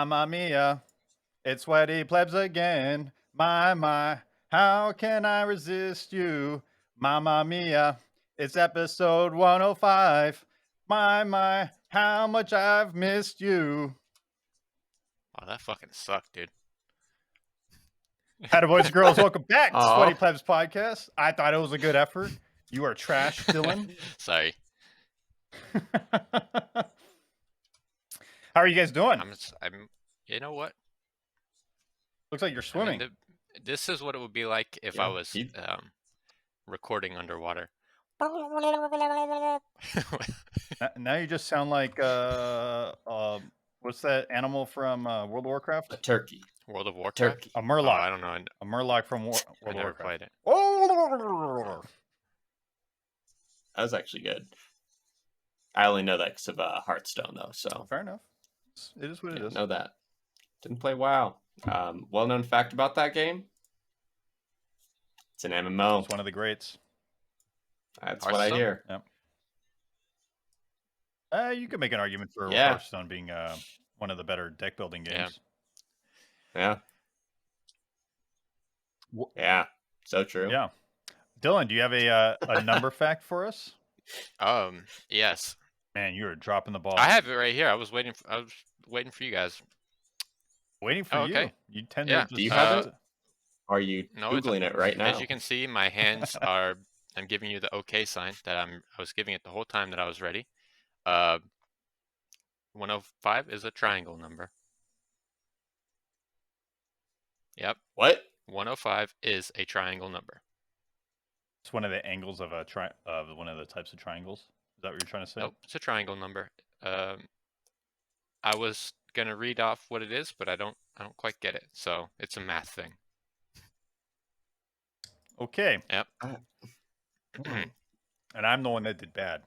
Mamma mia, it's sweaty plebs again. My, how can I resist you? Mamma mia, it's episode 105. My, how much I've missed you. Oh, that fucking sucked, dude. Howdy, boys and girls. Welcome back to Sweaty Aw. Plebs Podcast. I thought it was a good effort. You are trash, Dylan. Sorry. How are you guys doing? I'm. You know what? Looks like you're I swimming. mean, this is what it would be like if Yeah, I was he- recording underwater. Now you just sound like what's that animal from World of Warcraft? A turkey. World of Warcraft. Turkey. A Oh, murloc. I don't know. A murloc from World I of never Warcraft. played it. Oh, That was actually good. I only know that because of Hearthstone, though. So fair enough. It is what it is. know that. Didn't play WoW. Well-known fact about that game: it's an MMO. It's one of the greats. That's what I Hearthstone? hear. You could make an argument for Yeah. Hearthstone being one of the better deck building games. Yeah. Yeah. So true. Yeah. Dylan, do you have a number fact for us? Yes. Man, you are dropping the ball. I have it right here. I was waiting for you guys. Waiting for you. Okay. You tend Yeah. to just Do you have Uh, it? Are you Googling it right now? As you can see, my hands are. I'm giving you the OK sign that I was giving it the whole time that I was ready. 105 is a triangle number. Yep. What? 105 is a triangle number. It's one of the angles of one of the types of triangles. Is that what you're trying to say? Nope, it's a triangle number. I was gonna read off what it is, but I don't quite get it. So it's a math thing. Okay. Yep. And I'm the one that did bad.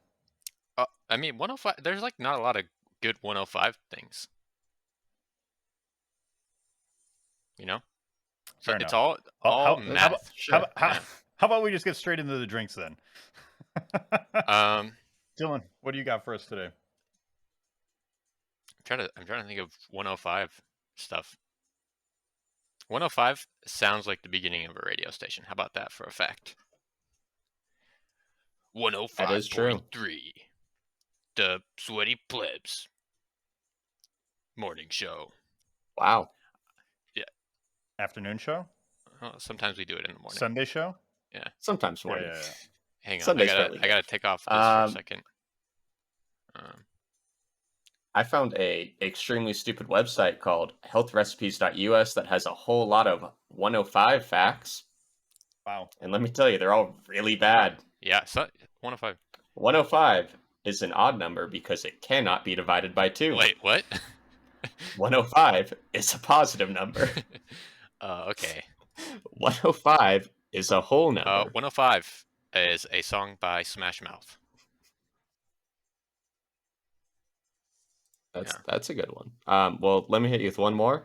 I mean, 105. There's like not a lot of good 105 things. You know. So Fair it's enough. all how- math. How, Yeah. how about we just get straight into the drinks then? Dylan, what do you got for us today? I'm trying to think of 105 stuff. 105 sounds like the beginning of a radio station. How about that for a fact? 105.3. That is true. The Sweaty Plebs morning show. Wow. Afternoon show? Sometimes we do it in the morning. Sunday show? Sometimes morning. Yeah. Hang on, Sunday's I fairly gotta take off this for a second. I found a extremely stupid website called healthrecipes.us that has a whole lot of 105 facts. Wow. And let me tell you, they're all really bad. Yeah, so 105. 105 is an odd number because it cannot be divided by 2. Wait, what? 105 is a positive number. Okay. 105 is a whole number. 105 is a song by Smash Mouth. That's a good one. Well, let me hit you with one more.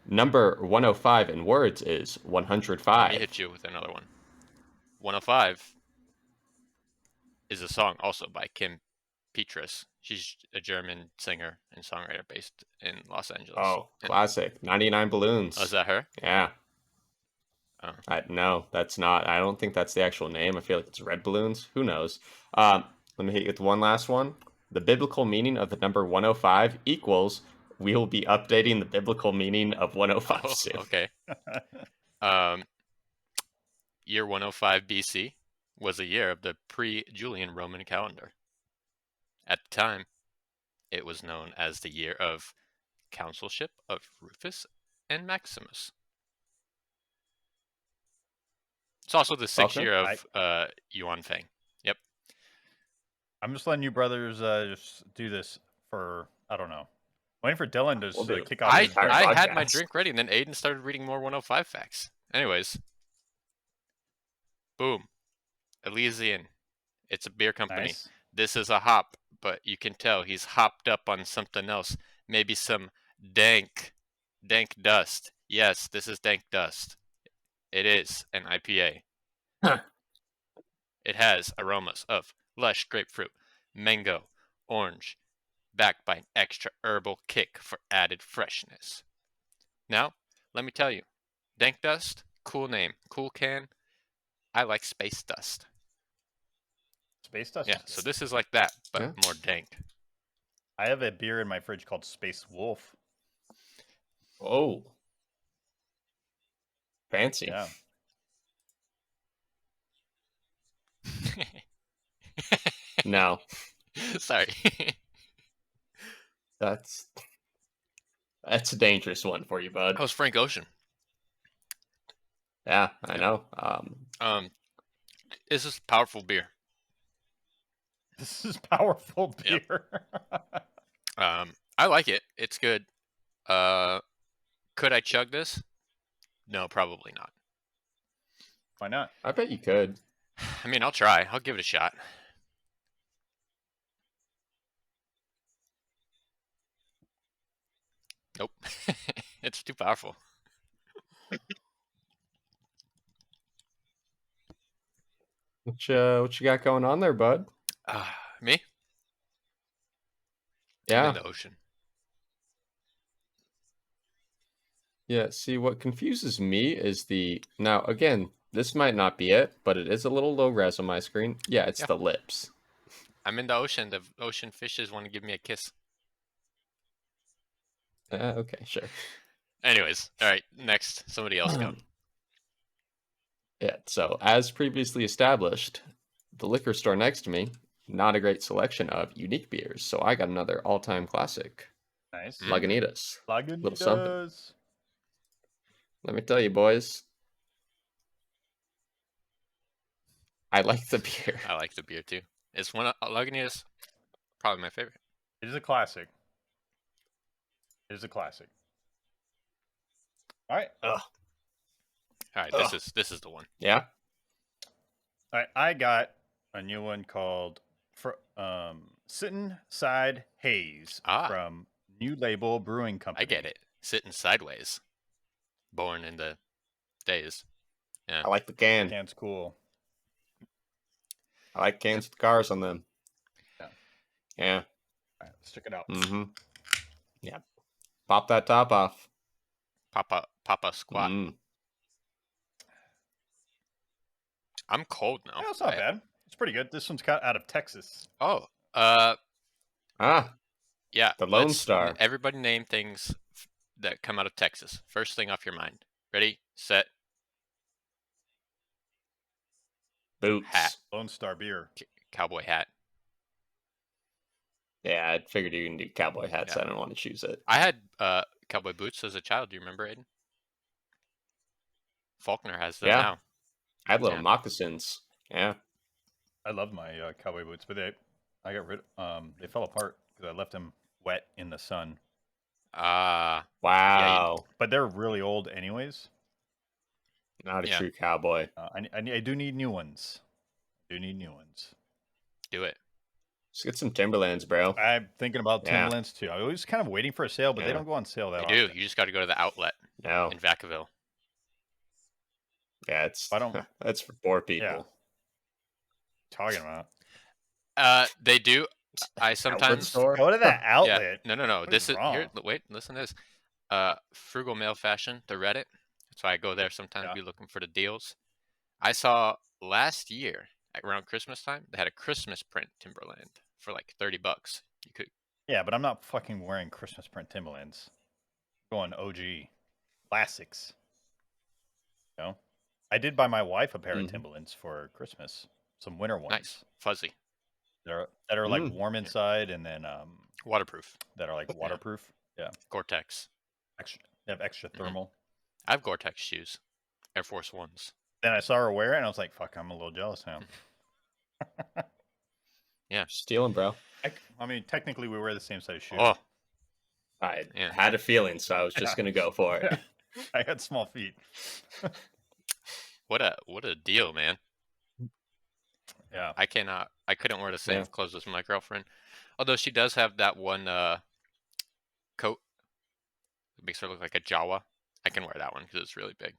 Number 105 in words is 105. Let me hit you with another one. 105 is a song also by Kim Petras. She's a German singer and songwriter based in Los Angeles. Oh, classic. 99 Balloons. Oh, is that her? Yeah. Oh. No, that's not. I don't think that's the actual name. I feel like it's Red Balloons. Who knows? Let me hit you with one last one. The biblical meaning of the number 105 equals, we will be updating the biblical meaning of 105 soon. Okay. Year 105 BC was a year of the pre-Julian Roman calendar. At the time, it was known as the year of consulship of Rufus and Maximus. It's also the 6th year of Yuan Fang. Yep. I'm just letting you brothers just do this for, I don't know. Waiting for Dylan to kick off his drink. I had my drink ready, and then Aiden started reading more 105 facts. Anyways. Boom. Elysian. It's a beer company. Nice. This is a hop, but you can tell he's hopped up on something else. Maybe some dank dust. Yes, this is dank dust. It is an IPA. Huh. It has aromas of lush grapefruit, mango, orange, backed by an extra herbal kick for added freshness. Now, let me tell you, Dank Dust, cool name, cool can. I like Space Dust. Space Dust. Yeah, so this is like that, but Yeah. more dank. I have a beer in my fridge called Space Wolf. Oh. Fancy. Yeah. No. Sorry. That's a dangerous one for you, bud. That was Frank Ocean. Yeah, I Yep. know. This is powerful beer. This is powerful Yep. beer. I like it. It's good. Could I chug this? No, probably not. Why not? I bet you could. I mean, I'll try. I'll give it a shot. Nope. It's too powerful. What you got going on there, bud? Me? I'm Yeah. in the ocean. Yeah, see, what confuses me is now again, this might not be it, but it is a little low res on my screen. Yeah, it's Yeah. the lips. I'm in the ocean. The ocean fishes want to give me a kiss. Okay, sure. Anyways, all right, next. Somebody else go. Yeah, so as previously established, the liquor store next to me, not a great selection of unique beers, so I got another all-time classic, Nice. Lagunitas. Little something. Lagunitas. Let me tell you, boys, I like the beer. I like the beer too. It's one of Lagunitas, probably my favorite. It is a classic. It is a classic. All right. Ugh. All right, this is the one. Yeah? All right. I got a new one called Sittin' Side Haze from New Label Brewing Company. I get it. Sitting sideways. Born in the days. Yeah. I like the can. Can's cool. I like cans with cars on them. Yeah. Yeah. All right, let's check it out. Mm-hmm. Yeah. Pop that top off. Papa squat. Mm. I'm cold now. Yeah, it's not bad. It's pretty good. This one's got out of Texas. Oh. Yeah. The Lone Star. Everybody name things that come out of Texas. First thing off your mind. Ready, set, Boots. hat. Lone Star beer. Cowboy hat. Yeah, I figured you can do cowboy hats. Yeah. I don't want to choose it. I had cowboy boots as a child. Do you remember, Aiden? Faulkner has them now. I had little moccasins. Yeah. I love my cowboy boots, but I got rid. They fell apart because I left them wet in the sun. Wow. Yeah, but they're really old, anyways. Not a true cowboy. I do need new ones. Do it. Just get some Timberlands, bro. I'm thinking about Timberlands too. I was kind of waiting for a sale, but they don't go on sale that often. They do. You just got to go to the outlet. No. In Vacaville. Yeah, that's for poor people. Yeah. Talking about. They do. I sometimes go to that outlet. Yeah. No. This is here. Wait, listen to this. Frugal Male Fashion, the Reddit. That's why I go there sometimes. Be looking for the deals. I saw last year around Christmas time they had a Christmas print Timberland for like $30. You could. Yeah, but I'm not fucking wearing Christmas print Timberlands. I'm going OG classics. You know? I did buy my wife a pair of Timberlands for Christmas. Some winter ones. Nice, fuzzy. That are like warm inside and then waterproof. That are like waterproof. Yeah. Gore-Tex. They have extra thermal. I have Gore-Tex shoes, Air Force Ones. Then I saw her wear it and I was like, "Fuck, I'm a little jealous now." Yeah, stealing, bro. I mean, technically, we wear the same size shoes. Oh, I had a feeling, so I was just gonna go for it. I had small feet. What a deal, man. Yeah. I couldn't wear the same clothes as my girlfriend. Although she does have that one coat that makes her look like a Jawa. I can wear that one because it's really big.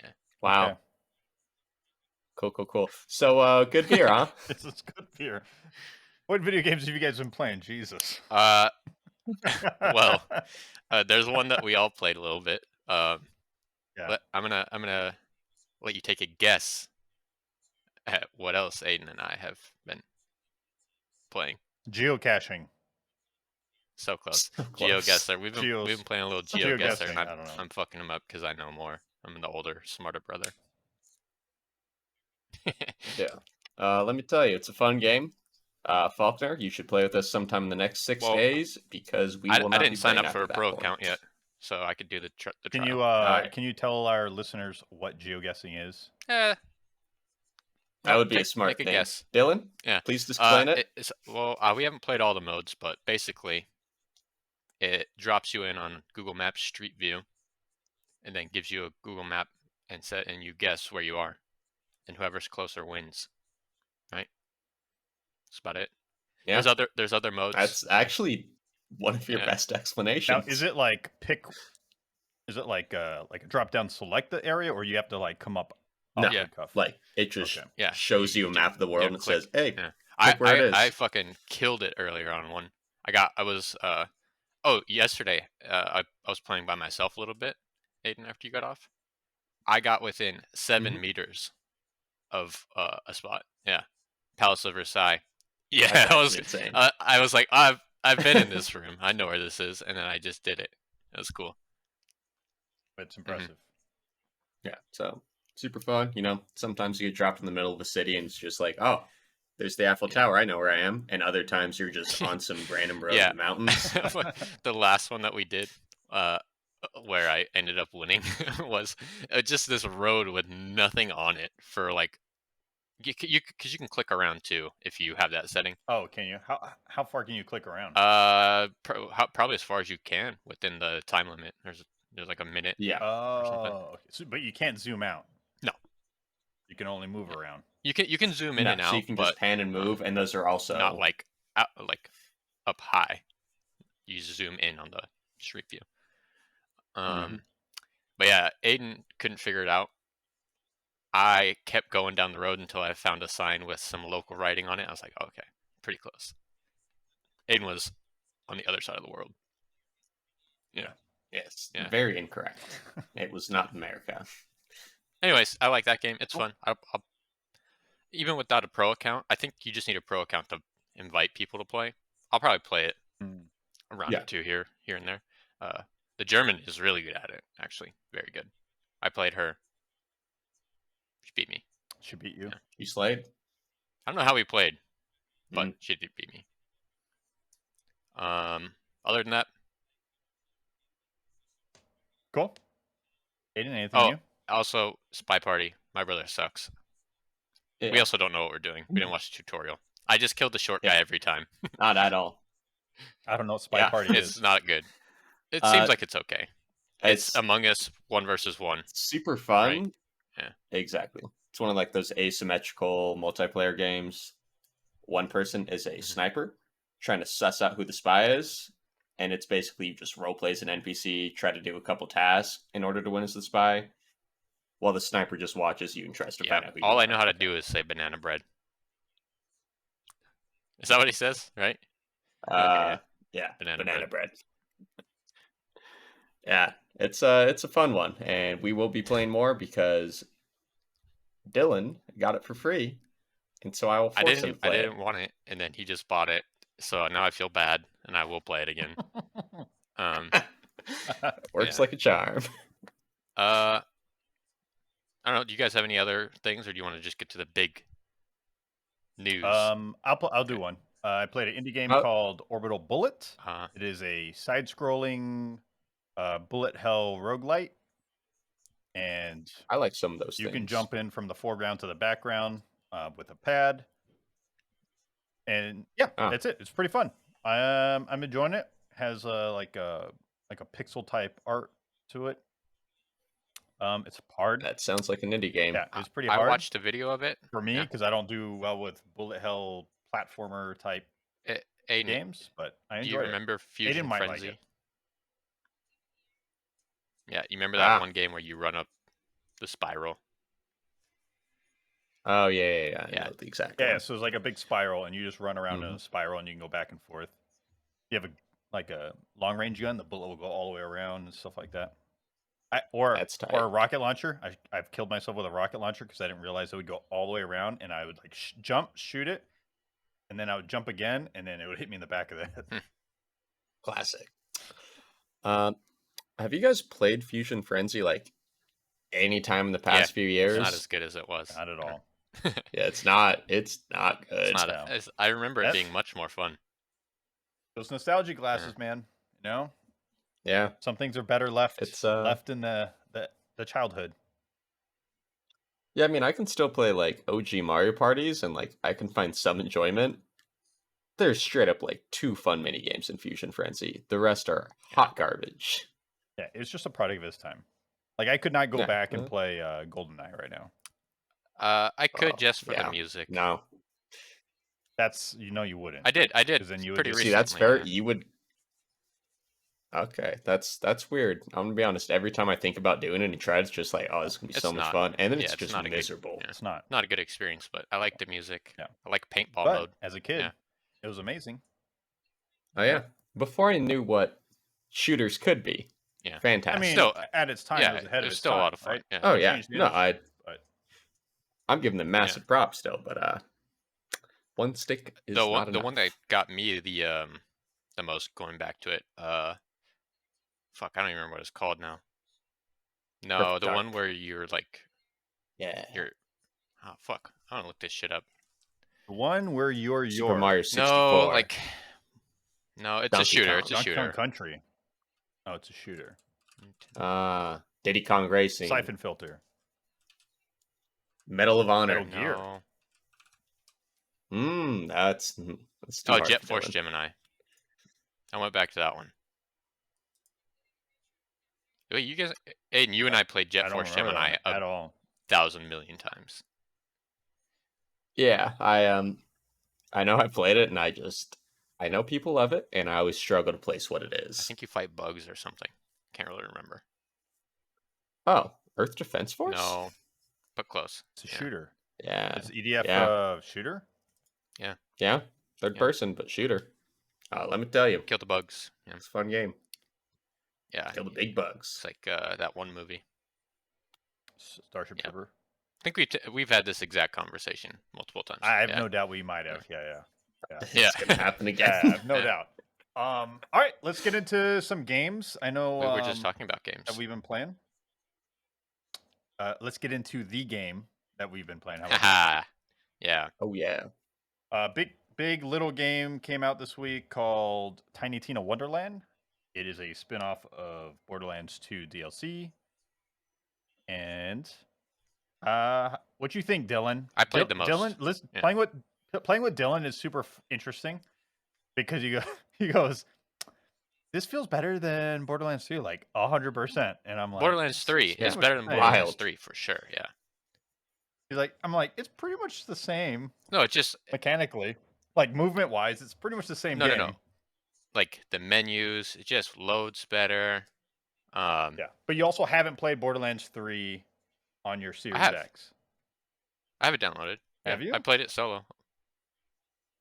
Yeah. Wow. Okay. Cool. So good beer, huh? This is good beer. What video games have you guys been playing? Jesus. Well, there's one that we all played a little bit. Yeah. But I'm gonna let you take a guess at what else Aiden and I have been playing. Geocaching. So close. So close. GeoGuessr. We've been playing a little GeoGuessr, and Geoguessing, I don't know. I'm fucking him up because I know more. I'm the older, smarter brother. Yeah. Let me tell you, it's a fun game. Faulkner, you should play with us sometime in the next 6 Well, days because we will I not be didn't sign playing up for after a that pro point. account yet, so I could do the Can trial. you Alright. can you tell our listeners what geoguessing is? That would be a smart make a thing. guess. Dylan, Yeah. please explain it. We haven't played all the modes, but basically, it drops you in on Google Maps Street View, and then gives you a Google map and you guess where you are, and whoever's closer wins. Right. That's about it. Yeah. There's other modes. That's actually one of your best explanations. Now, is it like a drop down select the area, or you have to like come up No, off the cuff? like it just Okay. shows you a map of the world and it says, "Hey, Yeah. click where it is." I fucking killed it earlier on one. Yesterday I was playing by myself a little bit, Aiden, after you got off. I got within 7 meters of a spot. Yeah. Palace of Versailles. Yeah, That's insane. I was like, I've been in this room. I know where this is, and then I just did it. It was cool. It's impressive. Yeah, so super fun. You know, sometimes you get dropped in the middle of a city and it's just like, oh, there's the Eiffel Tower. I know where I am. And other times you're just on some random road in the mountains. The last one that we did, where I ended up winning, was just this road with nothing on it for like, because you can click around too if you have that setting. Oh, can you? How far can you click around? Probably as far as you can within the time limit. There's like a minute. Yeah. Oh, okay. But you can't zoom out. No. You can only move around. You can zoom in and out. So you can just pan and move, and those are also not like up high. You zoom in on the street view. But yeah, Aiden couldn't figure it out. I kept going down the road until I found a sign with some local writing on it. I was like, oh, okay, pretty close. Aiden was on the other side of the world. Yeah. Yes. Yeah. Very incorrect. It was not America. Anyways, I like that game. It's fun. I'll even without a pro account, I think you just need a pro account to invite people to play. I'll probably play it a round or two here and there. The German is really good at it, actually. Very good. I played her. She beat me. She beat you? Yeah. You slayed? I don't know how we played, but she did beat me. Other than that, cool. Aiden, anything new? Also, Spy Party. My brother sucks. Yeah. We also don't know what we're doing. We didn't watch the tutorial. I just killed the short guy every time. Not at all. I don't know what Spy Party is. It's not good. It seems like it's okay. It's Among Us 1 versus 1. Super fun. Right? Yeah. Exactly. It's one of like those asymmetrical multiplayer games. One person is a sniper trying to suss out who the spy is, and it's basically you just role plays an NPC, try to do a couple tasks in order to win as the spy, while the sniper just watches you and tries to find out who you are. All I know how to do is say banana bread. Is that what he says? Right? Yeah. Banana bread. Yeah, it's a fun one, and we will be playing more because Dylan got it for free, and so I will force him to play I didn't want it, and then he just bought it, so now I feel bad, and I will play it again. Works like a charm. I don't know. Do you guys have any other things, or do you want to just get to the big news? I'll do one. I played an indie game called Orbital Bullet. It is a side-scrolling bullet hell roguelite, and I like some of those. You can jump in from the foreground to the background with a pad, and that's it. It's pretty fun. I'm enjoying it. Has like a pixel type art to it. It's hard. That sounds like an indie game. Yeah, it's pretty hard. I watched a video of it for me because I don't do well with bullet hell platformer type games, but I enjoy it. Do you remember Fusion might Frenzy? like it. Yeah, you remember that one game where you run up the spiral? Oh yeah. I Yeah. know the exact Yeah, one. so it's like a big spiral, and you just run around in Mhm. a spiral, and you can go back and forth. You have a long range gun, the bullet will go all the way around and stuff like that. That's Or tight. a rocket launcher. I've killed myself with a rocket launcher because I didn't realize it would go all the way around, and I would like jump, shoot it, and then I would jump again, and then it would hit me in the back of the head. Classic. Have you guys played Fusion Frenzy like any time in the Yeah, past few it's years? not as good as it was. Not at all. Yeah, it's not. It's not It's good. not. No. I remember it That's- being much more fun. Those nostalgia glasses, man. You know, Yeah, some things are better left it's left in the childhood. yeah. I mean, I can still play like OG Mario parties, and like I can find some enjoyment. There's straight up like 2 fun mini games in Fusion Frenzy. The rest are hot garbage. Yeah, it was just a product of its time. Like I could not go Yeah, back and play GoldenEye right now. I could oh, just for the yeah. music. No, That's you wouldn't. I did. 'Cause then you would Pretty just- see, recently. that's fair. yeah. You would. Okay, that's weird. I'm gonna be honest. Every time I think about doing it and try, it's just like, oh, this is gonna be so It's much not- fun, and then yeah, it's it's just not a good- miserable. yeah. It's not. Not a good experience, but I like the music. Yeah. I like paintball But mode. as a kid, Yeah. it was amazing. Oh yeah. Before I knew what shooters could be. Yeah. Fantastic. I mean, Still- at its time, yeah, it was ahead it of was its still a time, lot of fun, right? yeah. oh It yeah. changed the No, industry, but I'm giving them massive props still, but one stick is the not one enough. that got me the most going back to it. Fuck, I don't even remember what it's called now. No, Perfect the Dark. one where you're like Yeah. oh fuck, I don't look this shit up. the one where you're Super Mario 64. No, like no, it's a Donkey shooter. Kong. It's a Donkey Kong shooter. Country. Oh, it's a shooter. Diddy Kong Racing. Siphon Filter. Medal of Honor. Metal Gear. No. That's too Oh, hard Jet for Force Dylan. Gemini. I went back to that one. Wait, you guys, Aiden, you and I played I Jet don't Force remember Gemini that at all. 1,000 million times. Yeah, I know I played it, and I know people love it, and I always struggle to place what it is. I think you fight bugs or something. Can't really remember. Oh, Earth Defense Force? No, but close. It's a Yeah. shooter. Yeah. It's EDF Yeah. shooter. Yeah. Third Yeah. person, but shooter. Let me tell you, Kill the bugs. Yeah, it's a fun game. yeah. Kill the big bugs. It's like that one movie. Starship Yeah. Trooper. I think we've had this exact conversation multiple times. I have yeah. no doubt we might have. Yeah. Yeah. It's gonna happen again. Yeah, I have no doubt. All right, let's get into some games. I know We were just talking about games. that we've been playing. Let's get into the game that we've been playing. How about that? Haha. Yeah. Oh yeah. Big little game came out this week called Tiny Tina Wonderland. It is a spin-off of Borderlands 2 DLC. And what you think, Dylan? I played the most. Dylan, listen, Yeah. playing with Dylan is super interesting because he goes, this feels better than Borderlands 2, like 100%. And I'm like, Borderlands 3 it's is pretty better much than the same. Borderlands Wild. 3 for sure. Yeah. He's like, I'm like, it's pretty much the same No, it's just mechanically, like movement wise. It's pretty much the same game. no. Like the menus, it just loads better. Yeah, but you also haven't played Borderlands 3 on your Series have. X. I have it downloaded. Have Yeah, you? I played it solo.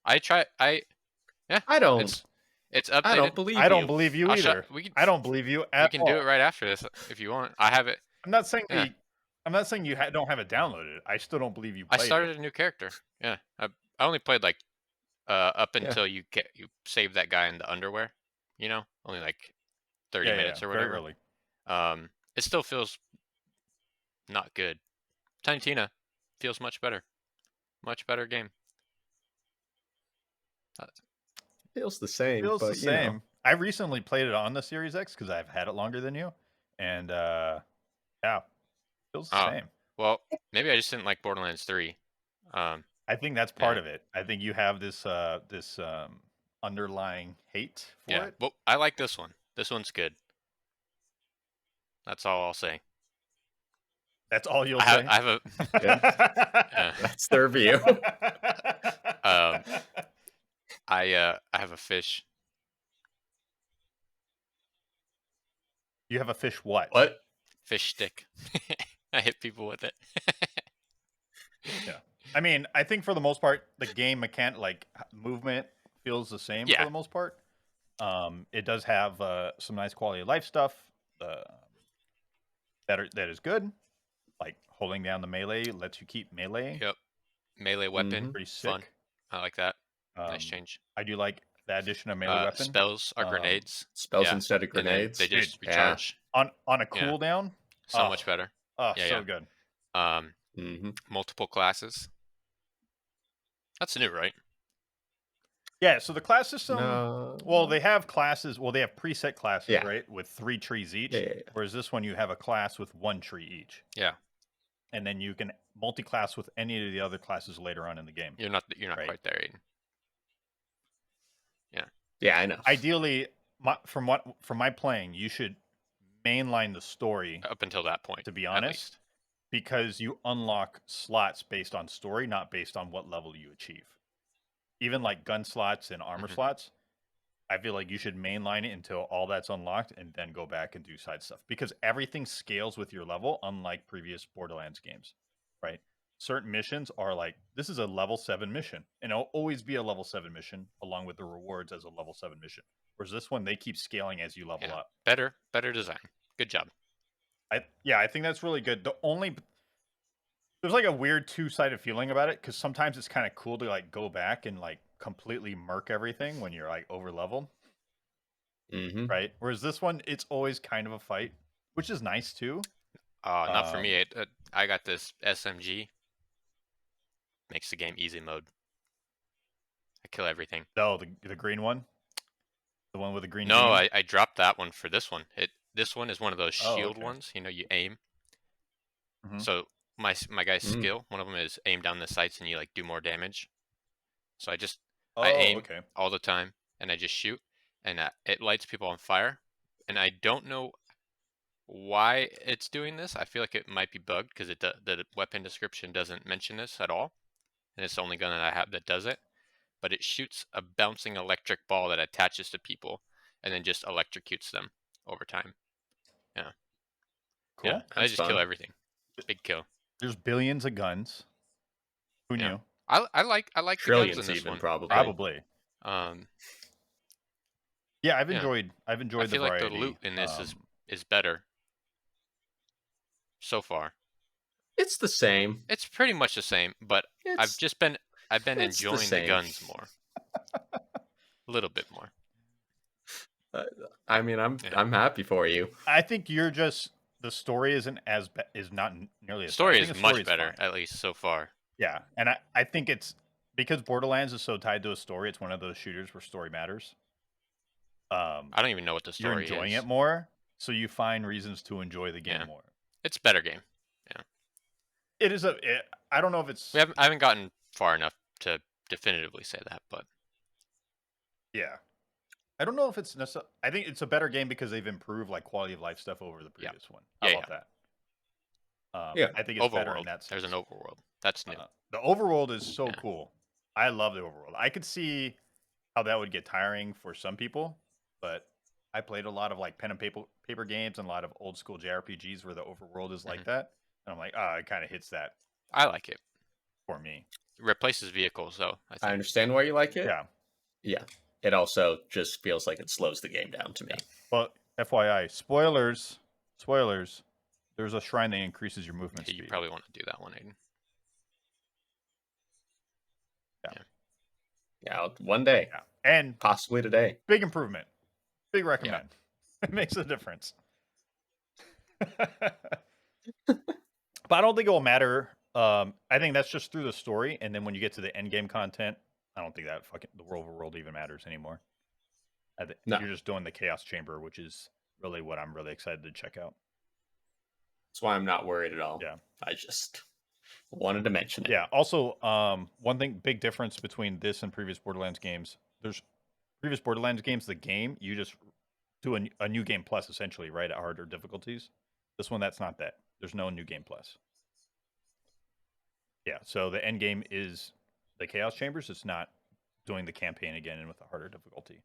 Yeah. I don't. It's updated. I don't believe I don't you. believe you I'll show- either. we can- I don't believe you We at can all. do it right after this if you want. I have it. I'm not saying Yeah. I'm not saying you don't have it downloaded. I still don't believe you I played started a new character. Yeah. I only played like up Yeah. until you save that guy in the underwear. You know, only like 30 it. minutes or very whatever. early. It still feels not good. Tiny Tina feels much better. Much better game. Feels the same. Feels but, the you know. same. I recently played it on the Series X because I've had it longer than you, and yeah, feels the Oh. same. Well, maybe I just didn't like Borderlands 3. I think that's part Yeah. of it. I think you have this underlying hate for Yeah. it. Well, I like this one. This one's good. That's all I'll say. That's all you'll I say. have a That's the review. I have a fish. You have a fish what? What? Fish stick. I hit people with it. I mean, I think for the most part, the game movement feels the same for Yeah. the most part. It does have some nice quality of life stuff that is good. Like holding down the melee lets you keep melee. Yep. Melee weapon, Mhm. Pretty fun. sick. I like that. Nice change. I do like the addition of melee weapon. Spells are grenades. Spells instead of And then grenades. they just Dude, Yeah. recharge. on a Yeah. cooldown. So much better. Oh, Yeah, so yeah. good. Multiple classes. That's new, right? Yeah, so the class system. No. Well, they have classes. Well, they have preset classes, Yeah. right, with 3 trees each. Yeah. Whereas this one, you have a class with 1 tree each, Yeah. and then you can multi-class with any of the other classes later on in the game. You're not Right. quite there, Aiden. Yeah, I know. Ideally, from my playing, you should mainline the story Up until that point, to be at honest, least. because you unlock slots based on story, not based on what level you achieve. Even like gun slots and armor Mhm. slots, I feel like you should mainline it until all that's unlocked and then go back and do side stuff, because everything scales with your level, unlike previous Borderlands games, right? Certain missions are like, this is a level 7 mission, and it'll always be a level 7 mission along with the rewards as a level 7 mission. Whereas this one, they keep scaling as you level Yeah. up. Better design. Good job. I think that's really good. There's like a weird two-sided feeling about it, because sometimes it's kind of cool to like go back and like completely murk everything when you're like over leveled, right? Whereas this one, it's always kind of a fight, which is nice too. Not for me. I got this SMG. Makes the game easy mode. I kill everything. Oh, the green one, the one with the green. No, beam? I dropped that one for this one. This one is one of those Oh, shield okay. ones. You aim. Mhm. So my guy's skill, one of them is aim down the sights and you like do more damage. So I aim Okay. all the time and I just shoot, and it lights people on fire. And I don't know why it's doing this. I feel like it might be bugged because the weapon description doesn't mention this at all, and it's the only gun that I have that does it. But it shoots a bouncing electric ball that attaches to people and then just electrocutes them over time. Yeah. Cool. Yeah. I just kill everything. Big kill. There's billions of guns. Who Yeah. knew? I like the guns Trillions in this even, one. probably. Yeah, I've Yeah. enjoyed I the feel like variety. the loot in this is better so far. It's the same. It's pretty much the same, but I've been it's the enjoying the same. guns more. A little bit more. I mean, I'm happy for you. I think you're just, the story isn't is not nearly as Story bad. I think is the much story better, fine. at least so far. Yeah, and I think it's because Borderlands is so tied to a story. It's one of those shooters where story matters. I don't even know what the story You're enjoying is. it more, so you find reasons to enjoy the game more. It's a better game. Yeah. It is I don't know if it's. I haven't gotten far enough to definitively say that, but yeah, I don't know if it's necessarily. I think it's a better game because they've improved like quality of life stuff over the previous one. How about that? I think it's better in that sense. There's an overworld. That's new. The overworld is so cool. I love the overworld. I could see how that would get tiring for some people, but I played a lot of like pen and paper games and a lot of old school JRPGs where the overworld is like that, and I'm like, it kind of hits that. I like it for me. It replaces vehicles, though. I understand why you like it. Yeah. It also just feels like it slows the game down to me. But FYI, spoilers. There's a shrine that increases your movement speed. You probably want to do that one, Aiden. Yeah, one day. Yeah. And possibly today. Big improvement. Big recommend. Yeah. It makes a difference. But I don't think it will matter. I think that's just through the story, and then when you get to the end game content, I don't think that the overworld even matters anymore. You're just doing the Chaos Chamber, which is really what I'm really excited to check out. That's why I'm not worried at all. Yeah. I just wanted to mention it. Yeah. Also, one big difference between this and previous Borderlands games. There's previous Borderlands games, the game, you just do a new game plus, essentially, right, at harder difficulties. This one, that's not that. There's no new game plus. Yeah, so the end game is the Chaos Chambers. It's not doing the campaign again and with a harder difficulty.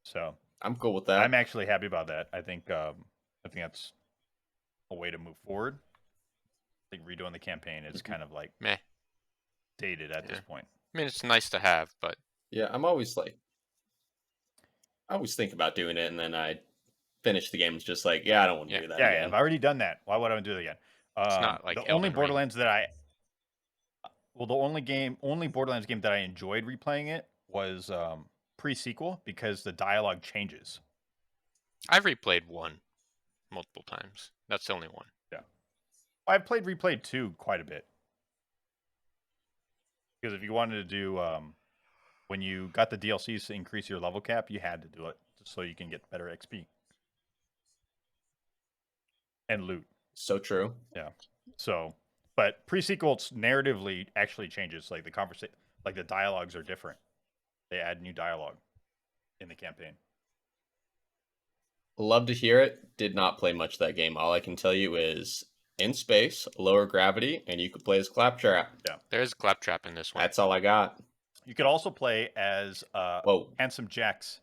So I'm cool with that. I'm actually happy about that. I think that's a way to move forward. I think redoing the campaign is kind of like meh. dated at this Yeah. point. I mean, it's nice to have, but Yeah, I always think about doing it, and then I finish the game. It's just like, yeah, I don't want to Yeah. do that Yeah, again. I've already done that. Why would I do it again? it's not like The only Elden Ring. Borderlands that the only Borderlands game that I enjoyed replaying it was pre-sequel because the dialogue changes. I've replayed 1 multiple times. That's the only one. Yeah, I've replayed 2 quite a bit because if you wanted to do when you got the DLCs to increase your level cap, you had to do it just so you can get better XP and loot. So true. Yeah. So, but pre-sequel narratively actually changes. Like the conversation, like the dialogues are different. They add new dialogue in the campaign. Love to hear it. Did not play much of that game. All I can tell you is in space, lower gravity, and you could play as Claptrap. Yeah. There's Claptrap in this one. That's all I got. You could also play as Whoa. Handsome Jack's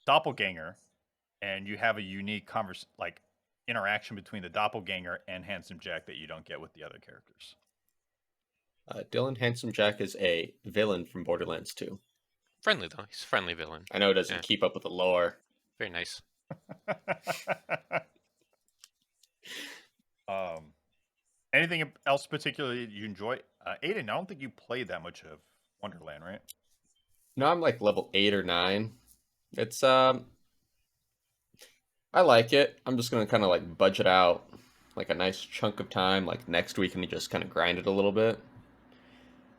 doppelganger, and you have a unique interaction between the doppelganger and Handsome Jack that you don't get with the other characters. Dylan Handsome Jack is a villain from Borderlands 2. Friendly, though. He's a friendly villain. I know it doesn't keep up with the lore. Very nice. Anything else particularly you enjoy? Aiden, I don't think you played that much of Wonderland, right? No, I'm like level 8 or 9. It's I like it. I'm just gonna kind of like budget out like a nice chunk of time, like next week, and just kind of grind it a little bit.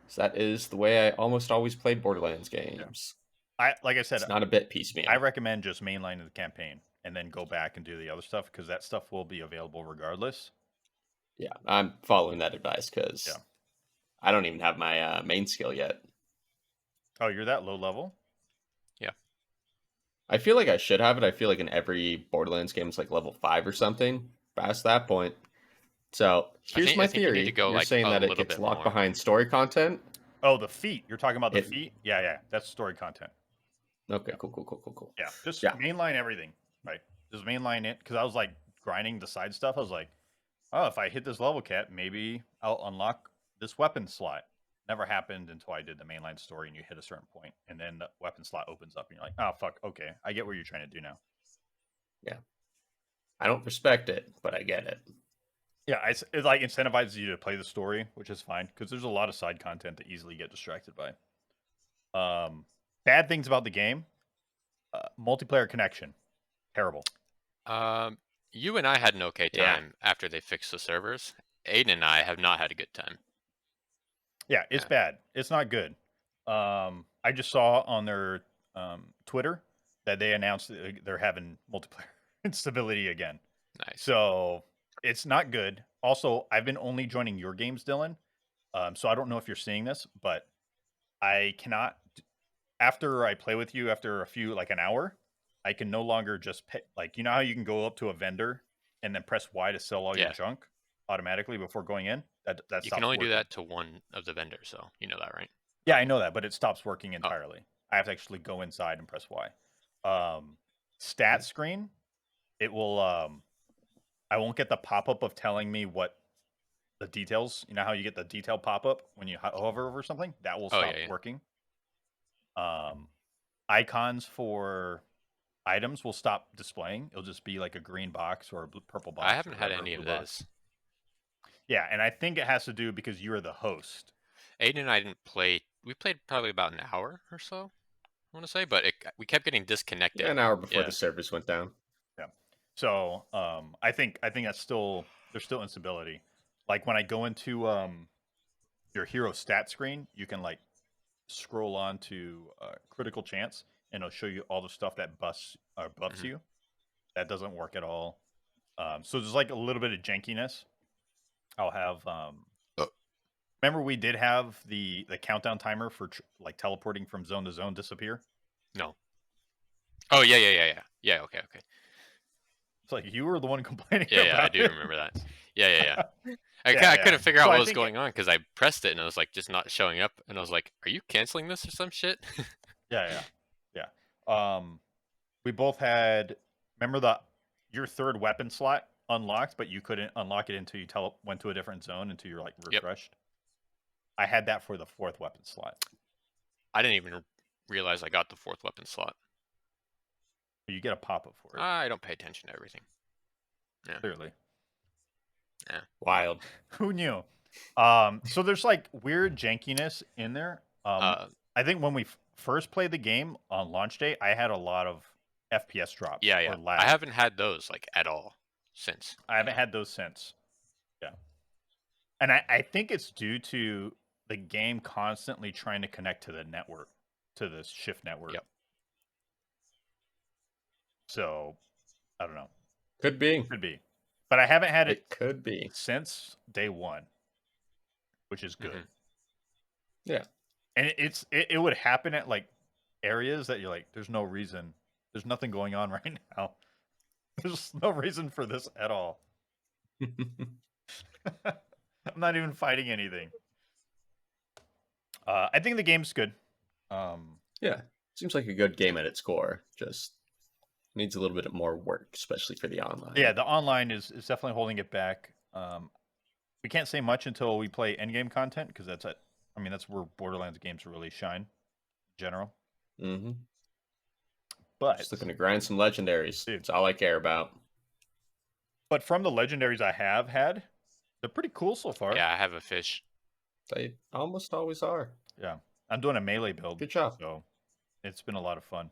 So that is the way I almost always play Borderlands games. Like I said, It's not a bit piecemeal. I recommend just mainlining the campaign and then go back and do the other stuff because that stuff will be available regardless. Yeah, I'm following that advice because I don't even have my main skill yet. Oh, you're that low level? Yeah. I feel like I should have it. I feel like in every Borderlands game it's like level 5 or something. Past that point. So here's my theory. You need to go, You're like, saying a that it little gets bit locked more. behind story content? Oh, the feet. You're talking about the feet? Yeah. That's story content. Okay, cool. Yeah, just mainline everything, right? Just mainline it because I was like grinding the side stuff. I was like, oh, if I hit this level cap, maybe I'll unlock this weapon slot. Never happened until I did the mainline story and you hit a certain point, and then the weapon slot opens up and you're like, oh, fuck, okay, I get what you're trying to do now. Yeah. I don't respect it, but I get it. Yeah, it like incentivizes you to play the story, which is fine because there's a lot of side content to easily get distracted by. Bad things about the game: multiplayer connection, terrible. You and I had an okay time after they fixed the servers. Aiden and I have not had a good time. Yeah, it's bad. It's not good. I just saw on their Twitter that they announced that they're having multiplayer instability again. Nice. So it's not good. Also, I've been only joining your games, Dylan. So I don't know if you're seeing this, but I cannot. After I play with you, after a few like an hour, I can no longer just pay. Like you know how you can go up to a vendor and then press Y to sell all your junk automatically before going in. That you can only do that to one of the vendors, so you know that, right? Yeah, I know that, but it stops working entirely. I have to actually go inside and press Y. Stat screen, it will. I won't get the pop up of telling me what the details. You know how you get the detail pop up when you hover over something? That will stop working. Icons for items will stop displaying. It'll just be like a green box or a purple box. I haven't had any of this. Yeah, and I think it has to do because you're the host. Aiden and I didn't play. We played probably about an hour or so, I want to say, but we kept getting disconnected. Yeah, an hour before the servers went down. Yeah. So I think that's still there's still instability. Like when I go into your hero stat screen, you can like scroll on to critical chance, and it'll show you all the stuff that buffs you. That doesn't work at all. So there's like a little bit of jankiness. I'll have. Remember, we did have the countdown timer for like teleporting from zone to zone disappear. No. Oh yeah. Okay. It's like you were the one complaining. Yeah, I do remember that. Yeah. I couldn't figure out what was going on because I pressed it and it was like just not showing up, and I was like, "Are you canceling this or some shit?" Yeah. We both had. Remember your third weapon slot unlocked, but you couldn't unlock it until you went to a different zone until you're like refreshed. I had that for the 4th weapon slot. I didn't even realize I got the 4th weapon slot. You get a pop-up for it. I don't pay attention to everything. Clearly. Yeah. Wild. Who knew? So there's like weird jankiness in there. I think when we first played the game on launch day, I had a lot of FPS drops Yeah, or yeah. lag. I haven't had those like at all since. I haven't had those since. Yeah. And I think it's due to the game constantly trying to connect to the network, to the shift network. Yep. So, I don't know. Could be. Could be. But I haven't had it could be. since day one, which is good. Yeah. And it would happen at like areas that you're like, there's no reason. There's nothing going on right now. There's no reason for this at all. I'm not even fighting anything. I think the game's good. Yeah. Seems like a good game at its core. Just needs a little bit more work, especially for the online. Yeah, the online is definitely holding it back. We can't say much until we play endgame content because that's where Borderlands games really shine in general. Mm-hmm. But just looking to grind some legendaries. Dude. That's all I care about. But from the legendaries I have had, they're pretty cool so far. Yeah, I have a fish. They almost always are. Yeah. I'm doing a melee build. Good job. So it's been a lot of fun.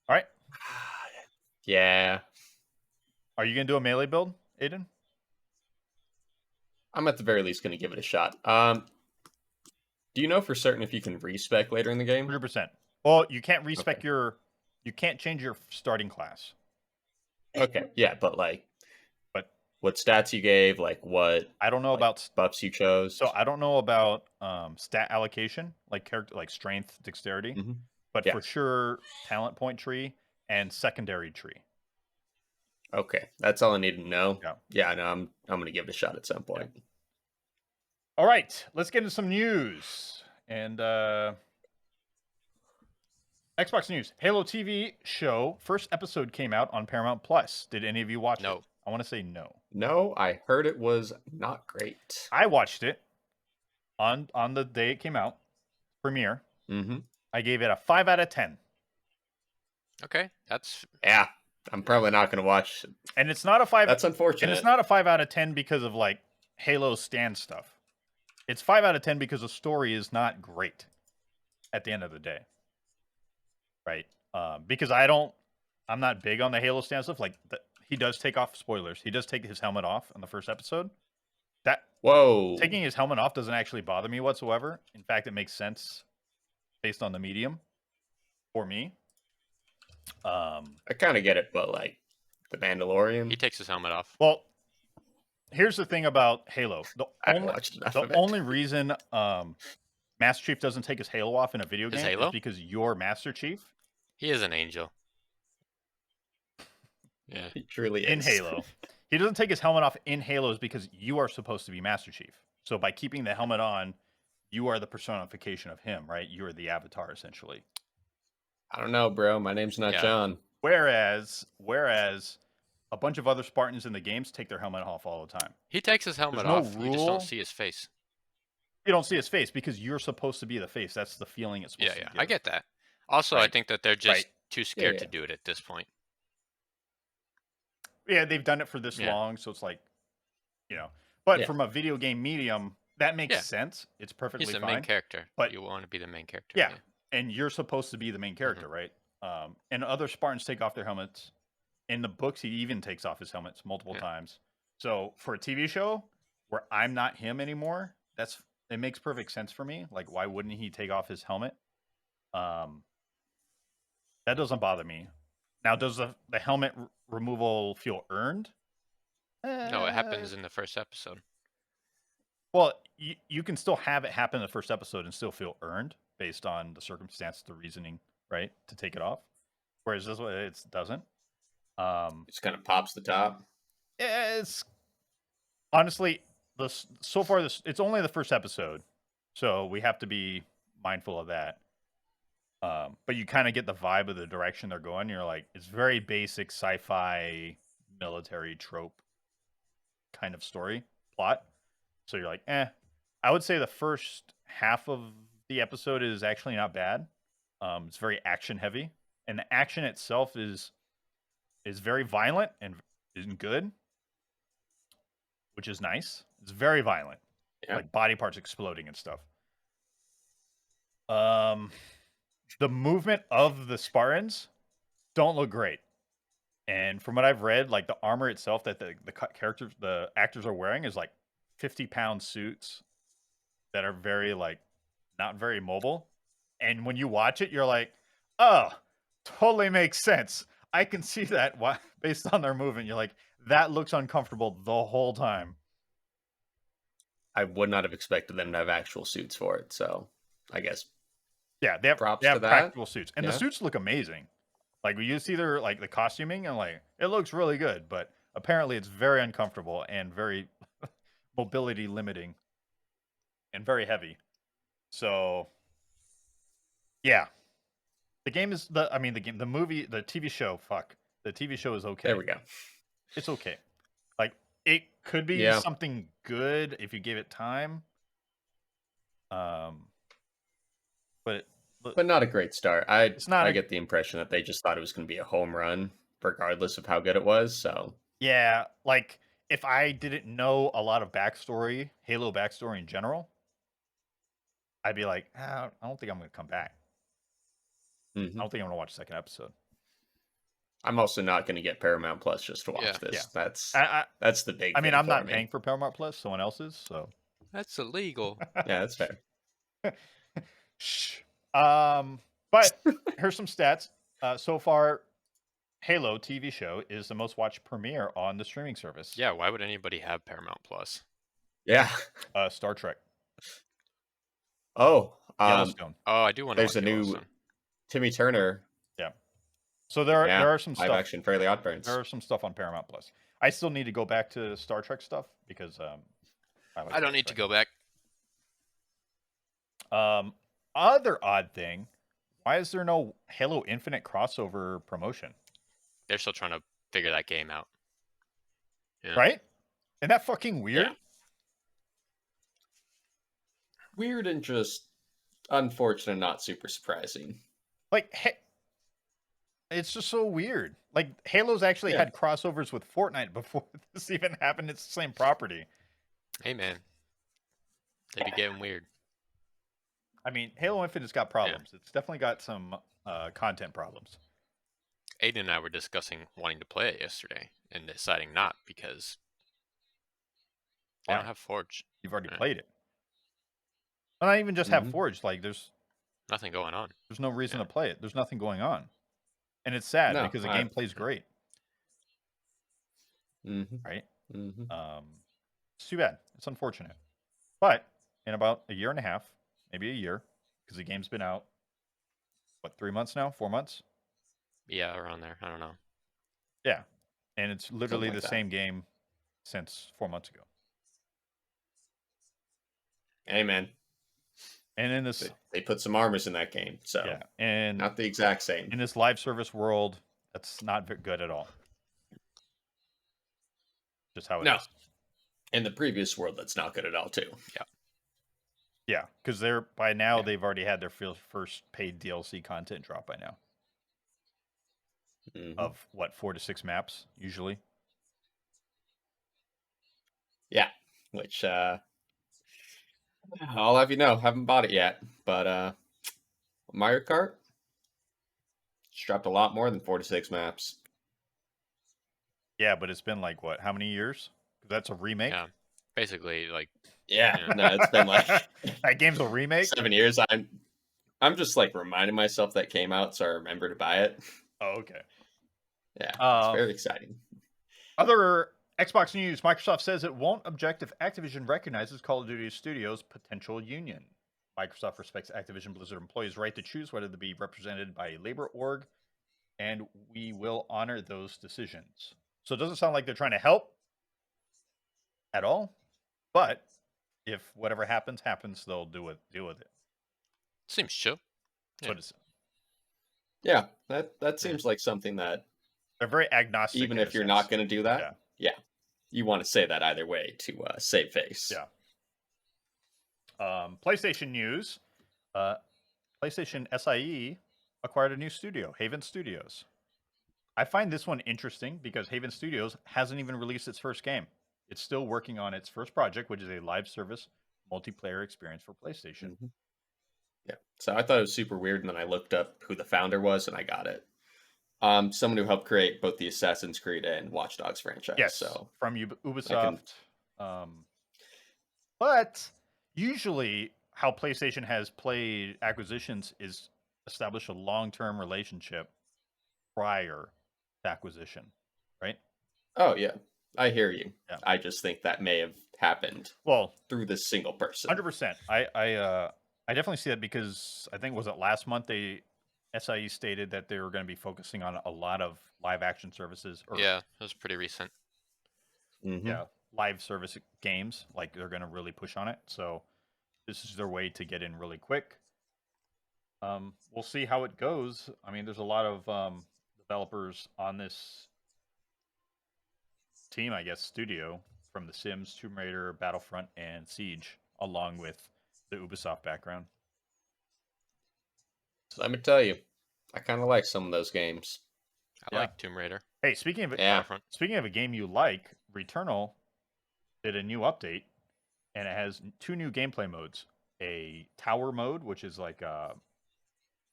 All right. Yeah. Are you going to do a melee build, Aiden? I'm at the very least going to give it a shot. Do you know for certain if you can respec later in the game? 100%. Well, you can't respec you can't change your starting class. Okay. Yeah, but But what stats you gave, what I don't know about buffs you chose. So I don't know about stat allocation, like character, like strength, dexterity, but for sure talent point tree and secondary tree. Okay, that's all I need to know. Yeah. Yeah, no, I'm gonna give it a shot at some point. Yeah. All right, let's get into some news and Xbox news. Halo TV show first episode came out on Paramount Plus. Did any of you watch it? No. I want to say no. No, I heard it was not great. I watched it on the day it came out, premiere. Mm-hmm. I gave it a 5 out of 10. Okay, that's Yeah. I'm probably not gonna watch. And it's not a 5. That's unfortunate. And it's not a 5 out of 10 because of like Halo stand stuff. It's 5 out of 10 because the story is not great at the end of the day. Right? Because I'm not big on the Halo stand stuff. Like he does take off, spoilers. He does take his helmet off in the first episode. Whoa. Taking his helmet off doesn't actually bother me whatsoever. In fact, it makes sense based on the medium for me. I kind of get it, but the Mandalorian. he takes his helmet off. Well, here's the thing about Halo. I haven't watched enough of it. The only reason Master Chief doesn't take his halo off in a video game Halo? is because you're Master Chief. He is an angel. Yeah. He truly is. In Halo. He doesn't take his helmet off in Halos because you are supposed to be Master Chief. So by keeping the helmet on, you are the personification of him, right? You're the avatar, essentially. I don't know, bro. My name's not John. Whereas a bunch of other Spartans in the games take their helmet off all the time. He takes his helmet There's no off. You just rule. don't see his face. You don't see his face because you're supposed to be the face. That's the feeling it's supposed to give. I get that. Also, I think that they're just too scared to Yeah. do it at this point. Yeah, they've done it for this long, so it's like, But from a video game medium, that makes sense. It's perfectly He's the fine. main character, but you want to be the main character. Yeah, and you're supposed to be the main character, right? And other Spartans take off their helmets. In the books, he even takes off his helmets multiple times. So for a TV show where I'm not him anymore, it makes perfect sense for me. Like, why wouldn't he take off his helmet? That doesn't bother me. Now, does the helmet removal feel earned? No, it happens in the first episode. Well, you can still have it happen in the first episode and still feel earned based on the circumstance, the reasoning, right, to take it off. Whereas this one, it doesn't. It just kind of pops the top. It's honestly it's only the first episode, so we have to be mindful of that. But you kind of get the vibe of the direction they're going. You're like, it's very basic sci-fi military trope kind of story plot. So you're like, eh. I would say the first half of the episode is actually not bad. It's very action heavy, and the action itself is very violent and good, which is nice. It's very violent, Yeah. like body parts exploding and stuff. The movement of the Spartans don't look great. And from what I've read, like the armor itself that the actors are wearing is like 50-pound suits that are very like not very mobile. And when you watch it, you're like, oh, totally makes sense. I can see that based on their movement. You're like, that looks uncomfortable the whole time. I would not have expected them to have actual suits for it. So I guess Yeah, they have props to that. practical suits, and the Yeah. suits look amazing. Like when you see their like the costuming, and like it looks really good, but apparently it's very uncomfortable and very mobility limiting and very heavy. So yeah, the game is the. I mean, the movie, the TV show. Fuck, the TV show is okay. There we go. It's okay. Like it could be Yeah. something good if you gave it time. But not a great start. It's not I a- get the impression that they just thought it was going to be a home run, regardless of how good it was. So yeah, like if I didn't know a lot of backstory, Halo backstory in general, I'd be like, I don't think I'm going to come back. mhm. I don't think I'm going to watch the second episode. I'm also not going to get Paramount Plus just to watch this. Yeah. That's the big. I mean, thing I'm not for me. paying for Paramount Plus. Someone else is. So That's illegal. Yeah, that's fair. Shh. But here's some stats. So far, Halo TV show is the most watched premiere on the streaming service. Yeah, why would anybody have Paramount Plus? Yeah. Star Trek. Oh, Yellowstone. Oh, I do want to there's watch a new Yellowstone. Timmy Turner. Yeah. So there are some live stuff. action Fairly Odd Parents. There are some stuff on Paramount Plus. I still need to go back to Star Trek stuff because I don't need to go back. Other odd thing, why is there no Halo Infinite crossover promotion? They're still trying to figure that game out. Yeah. Right? Isn't that fucking weird? Yeah. Weird and just unfortunate, not super surprising. Like, it's just so weird. Like, Halo's actually Yeah. had crossovers with Fortnite before this even happened. It's the same property. Hey, man. They be getting weird. I mean, Halo Infinite's got problems. It's definitely got some content problems. Aiden and I were discussing wanting to play it yesterday and deciding not because I don't have Forge. You've already Yeah. played it. And not even just have Mhm. Forge. Like, there's Nothing going on. no reason Yeah. to play it. There's nothing going on. And it's sad No, because the game plays great. Mhm. Right? Mhm. It's too bad. It's unfortunate. But in about a year and a half, maybe a year, because the game's been out, what, 3 months now? 4 months? Yeah, around there. I don't know. Yeah. And it's literally like the that. same game since 4 months ago. Hey, man. And in this, They put some armors in that game, so yeah, and not the exact same. in this live service world, that's not good at all. Just how it is. No. In the previous world, that's not good at all, too. Yeah, because they've already had their first paid DLC content drop by now. Mhm. Of what, 4 to 6 maps usually. Yeah, which I'll have you know, haven't bought it yet, but Mario Kart just dropped a lot more than 4 to 6 maps. Yeah, but it's been like what? How many years? 'Cause that's a remake. Yeah. Basically, like, Yeah, Yeah. no, it's been like That game's a remake. 7 years. I'm just like reminding myself that came out, so I remember to buy it. Oh, okay. Yeah, it's very exciting. Other Xbox news: Microsoft says it won't object if Activision recognizes Call of Duty Studios' potential union. Microsoft respects Activision Blizzard employees' right to choose whether to be represented by a labor org, and we will honor those decisions. So it doesn't sound like they're trying to help at all, but if whatever happens, they'll deal with it. seems chill. That's what it's. Yeah, that seems like something that They're very agnostic. even in if a you're sense. not going to do that, yeah, you want to say that either way to save face. Yeah. PlayStation news. PlayStation SIE acquired a new studio, Haven Studios. I find this one interesting because Haven Studios hasn't even released its first game. It's still working on its first project, which is a live service multiplayer experience for PlayStation. Mhm. Yeah. So I thought it was super weird, and then I looked up who the founder was, and I got it. Someone who helped create both the Assassin's Creed and Watch Dogs franchise. Yes, So from I Ubisoft. can. But usually, how PlayStation has played acquisitions is establish a long-term relationship prior to acquisition, right? Oh yeah, I hear you. Yeah. I just think that may have happened Well, through this single person. 100%. I definitely see that because I think was it last month SIE stated that they were going to be focusing on a lot of live action services or Yeah, it was pretty recent. Mm-hmm. live service games. Like they're going to really push on it. So this is their way to get in really quick. We'll see how it goes. I mean, there's a lot of developers on this team, I guess, studio from The Sims, Tomb Raider, Battlefront, and Siege, along with the Ubisoft background. Let me tell you, I kind of like some of those games. I like Tomb Raider. Hey, speaking of Yeah. Battlefront. speaking of a game you like, Returnal did a new update, and it has 2 new gameplay modes: a tower mode, which is like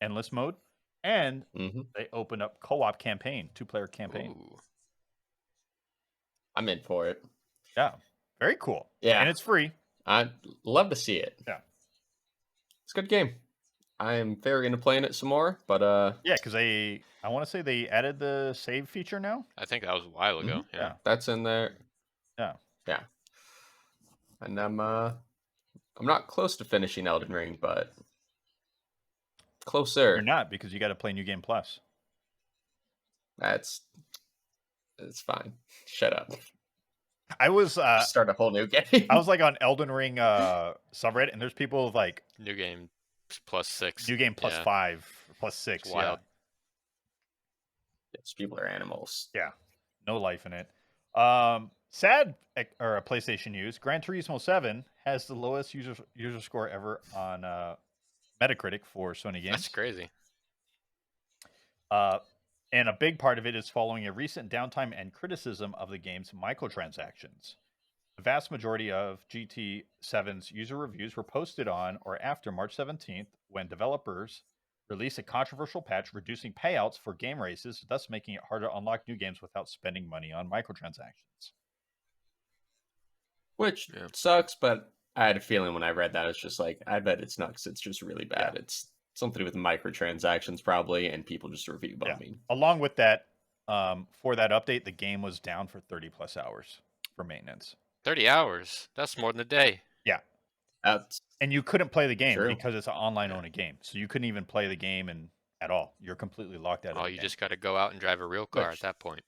endless mode, and Mm-hmm. they opened up co-op campaign, 2-player campaign. Ooh. I'm in for it. Yeah, very cool. Yeah, And it's free. I'd love to see it. Yeah. It's a good game. I am very into playing it some more, but Yeah, because I want to say they added the save feature now. I think that was a while ago. Mhm. Yeah. That's in there. Yeah. Yeah. And I'm not close to finishing Elden Ring, but closer. You're not because you got to play New Game Plus. It's fine. Shut up. I was Start a whole new game. I was like on Elden Ring subreddit, and there's people with like New game +6. New Game plus Yeah. 5, plus 6. It's wild. Yes, people are animals. Yeah, no life in it. Sad or PlayStation news: Gran Turismo 7 has the lowest user score ever on Metacritic for Sony games. That's crazy. And a big part of it is following a recent downtime and criticism of the game's microtransactions. The vast majority of GT7's user reviews were posted on or after March 17th when developers released a controversial patch reducing payouts for game races, thus making it harder to unlock new games without spending money on microtransactions. Which sucks, but I had a feeling when I read that, it's just like, I bet it's not because it's just really bad. Yeah. It's something to do with microtransactions probably, and people just review bombing. Yeah. Along with that, for that update, the game was down for 30 plus hours for maintenance. 30 hours. That's more than a day. Yeah. That's And you couldn't play the game true. because it's an online only game. So you couldn't even play the game at all. You're completely locked out of Oh, the you game. just got to go out and drive a real car Which- at that point.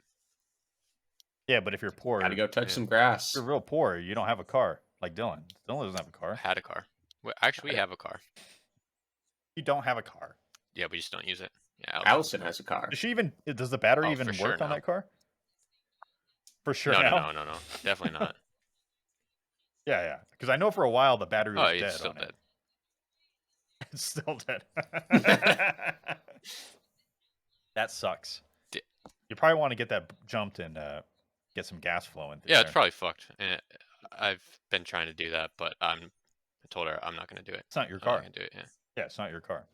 Yeah, but if you're poor, Gotta go touch Yeah. some if grass. you're real poor, you don't have a car. Like Dylan. Dylan doesn't have a I car. had a car. Well, actually, we have a car. You don't have a car. Yeah, we just don't use it. Yeah, Allison has a car. Does the battery Oh, even for work sure on now. that car? For sure No, now? no. Definitely not. Yeah. Because I know for a while the battery Oh, was it's dead still on dead. it. It's still dead. That sucks. You probably want to get that jumped and get some gas flowing through Yeah, there. it's probably fucked. And I've been trying to do that, but I told her I'm not going to do it. It's not your I'm not car. going to do it, yeah. Yeah, it's not your car.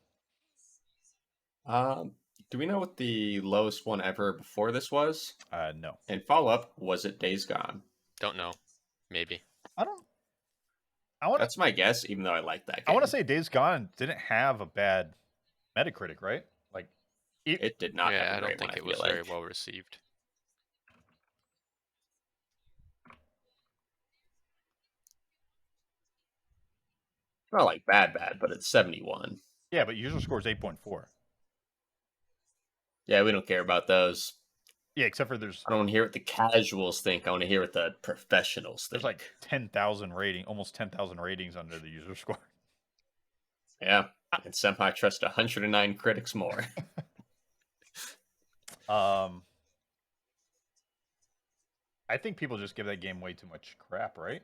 Do we know what the lowest one ever before this was? No. And follow up, was it Days Gone? Don't know. Maybe. I want That's my guess, even though I like that game. I want to say Days Gone didn't have a bad Metacritic, right? Like it did not Yeah, have a I great don't think one, it I was feel very like. well received. Not like bad, but it's 71. yeah, but user score is 8.4. Yeah, we don't care about those. Yeah, except for there's I don't want to hear what the casuals think. I want to hear what the professionals think. like 10,000 almost 10,000 ratings under the user score. Yeah, and somehow I trust 109 critics more. I think people just give that game way too much crap, right?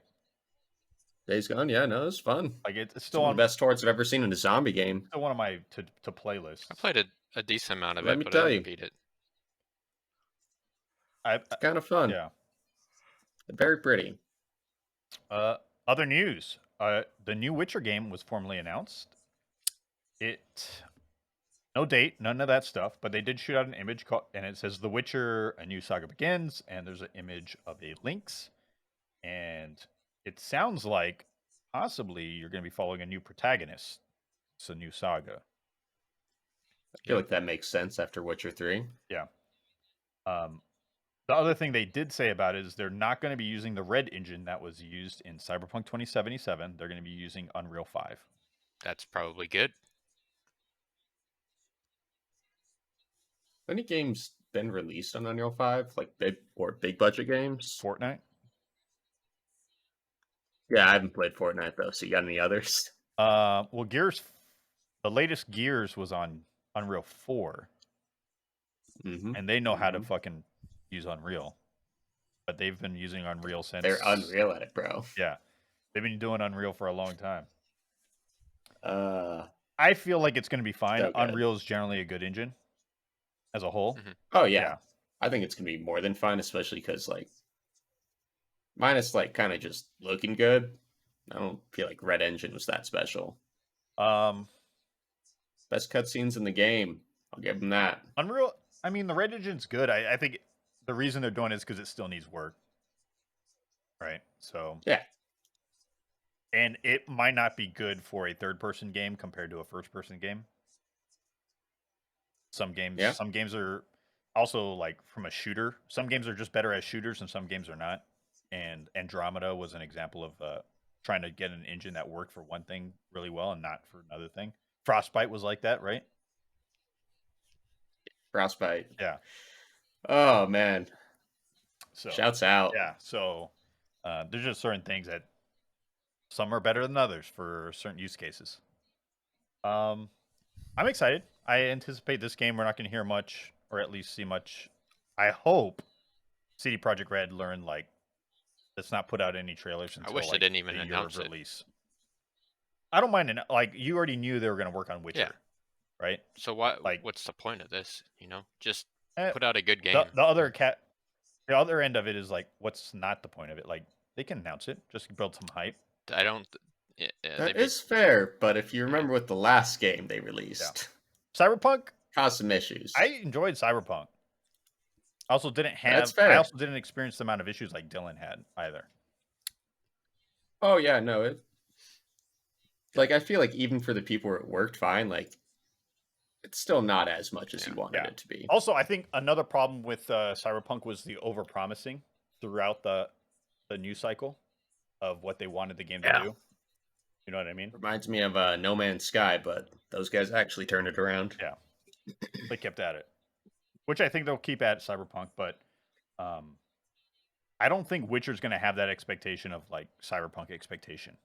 Days Gone, yeah, no, it was fun. Like it's It's still one of on the best stories I've ever seen in a zombie game. still one of my to playlists. I played a decent amount of Let it, me but I tell didn't you, beat it. it's kind of fun. Yeah. Very pretty. Other news. The new Witcher game was formally announced. No date, none of that stuff, but they did shoot out an image and it says The Witcher, a new saga begins, and there's an image of a lynx. And it sounds like possibly you're going to be following a new protagonist. It's a new saga. I feel like that makes sense after Witcher 3. Yeah. The other thing they did say about it is they're not going to be using the red engine that was used in Cyberpunk 2077. They're going to be using Unreal 5. That's probably good. Any games been released on Unreal 5, like big budget games? Fortnite. Yeah, I haven't played Fortnite though. So you got any others? Well, the latest Gears was on Unreal 4, Mm-hmm. and they know how to fucking use Unreal. But they've been using Unreal since They're unreal at it, bro. Yeah, they've been doing Unreal for a long time. Uh, I feel like it's going to be fine. So good. Unreal is generally a good engine as a whole. Oh yeah. Yeah. I think it's gonna be more than fun, especially because like minus like kind of just looking good. I don't feel like Red Engine was that special. Best cutscenes in the game. I'll give them that. Unreal. I mean, the red engine's good. I think the reason they're doing it is because it still needs work, right? So Yeah. and it might not be good for a third-person game compared to a first-person game. Some games are also like from a shooter. Some games are just better as shooters, and some games are not. And Andromeda was an example of trying to get an engine that worked for one thing really well and not for another thing. Frostbite was like that, right? Frostbite. Yeah. Oh man. So Shouts out. yeah. So there's just certain things that some are better than others for certain use cases. I'm excited. I anticipate this game we're not going to hear much, or at least see much. I hope CD Projekt Red learned like let's not put out any trailers until I wish like, they didn't even the year announce of it. release. I don't mind. Like you already knew they were going to work on Witcher, Yeah. right? So what's the point of this? Just Eh, put out a good game. The other end of it is like, what's not the point of it? Like they can announce it, just build some hype. I don't. That is fair, but if you remember what the last game they released, Cyberpunk caused some issues. I enjoyed Cyberpunk. I also didn't have. That's fair. I also didn't experience the amount of issues like Dylan had either. Oh yeah, no, it. Like I feel like even for the people where it worked fine, like it's still not as much as you wanted it to be. Also, I think another problem with Cyberpunk was the overpromising throughout the news cycle of what they wanted the game to do. You know what I mean? Reminds me of No Man's Sky, but those guys actually turned it around. Yeah, they kept at it, which I think they'll keep at Cyberpunk. But I don't think Witcher's going to have that expectation of like Cyberpunk expectation.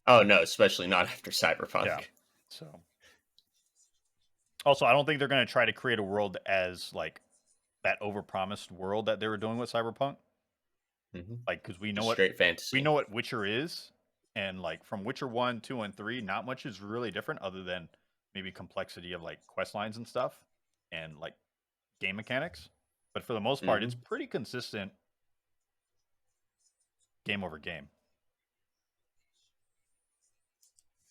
Oh no, especially not after Cyberpunk. Yeah. So, also, I don't think they're going to try to create a world as like that overpromised world that they were doing with Cyberpunk. Like, because we know Just what straight fantasy. we know what Witcher is, and like from Witcher 1, 2, and 3, not much is really different other than maybe complexity of like quest lines and stuff, and like game mechanics. But for the most part, it's pretty consistent game over game.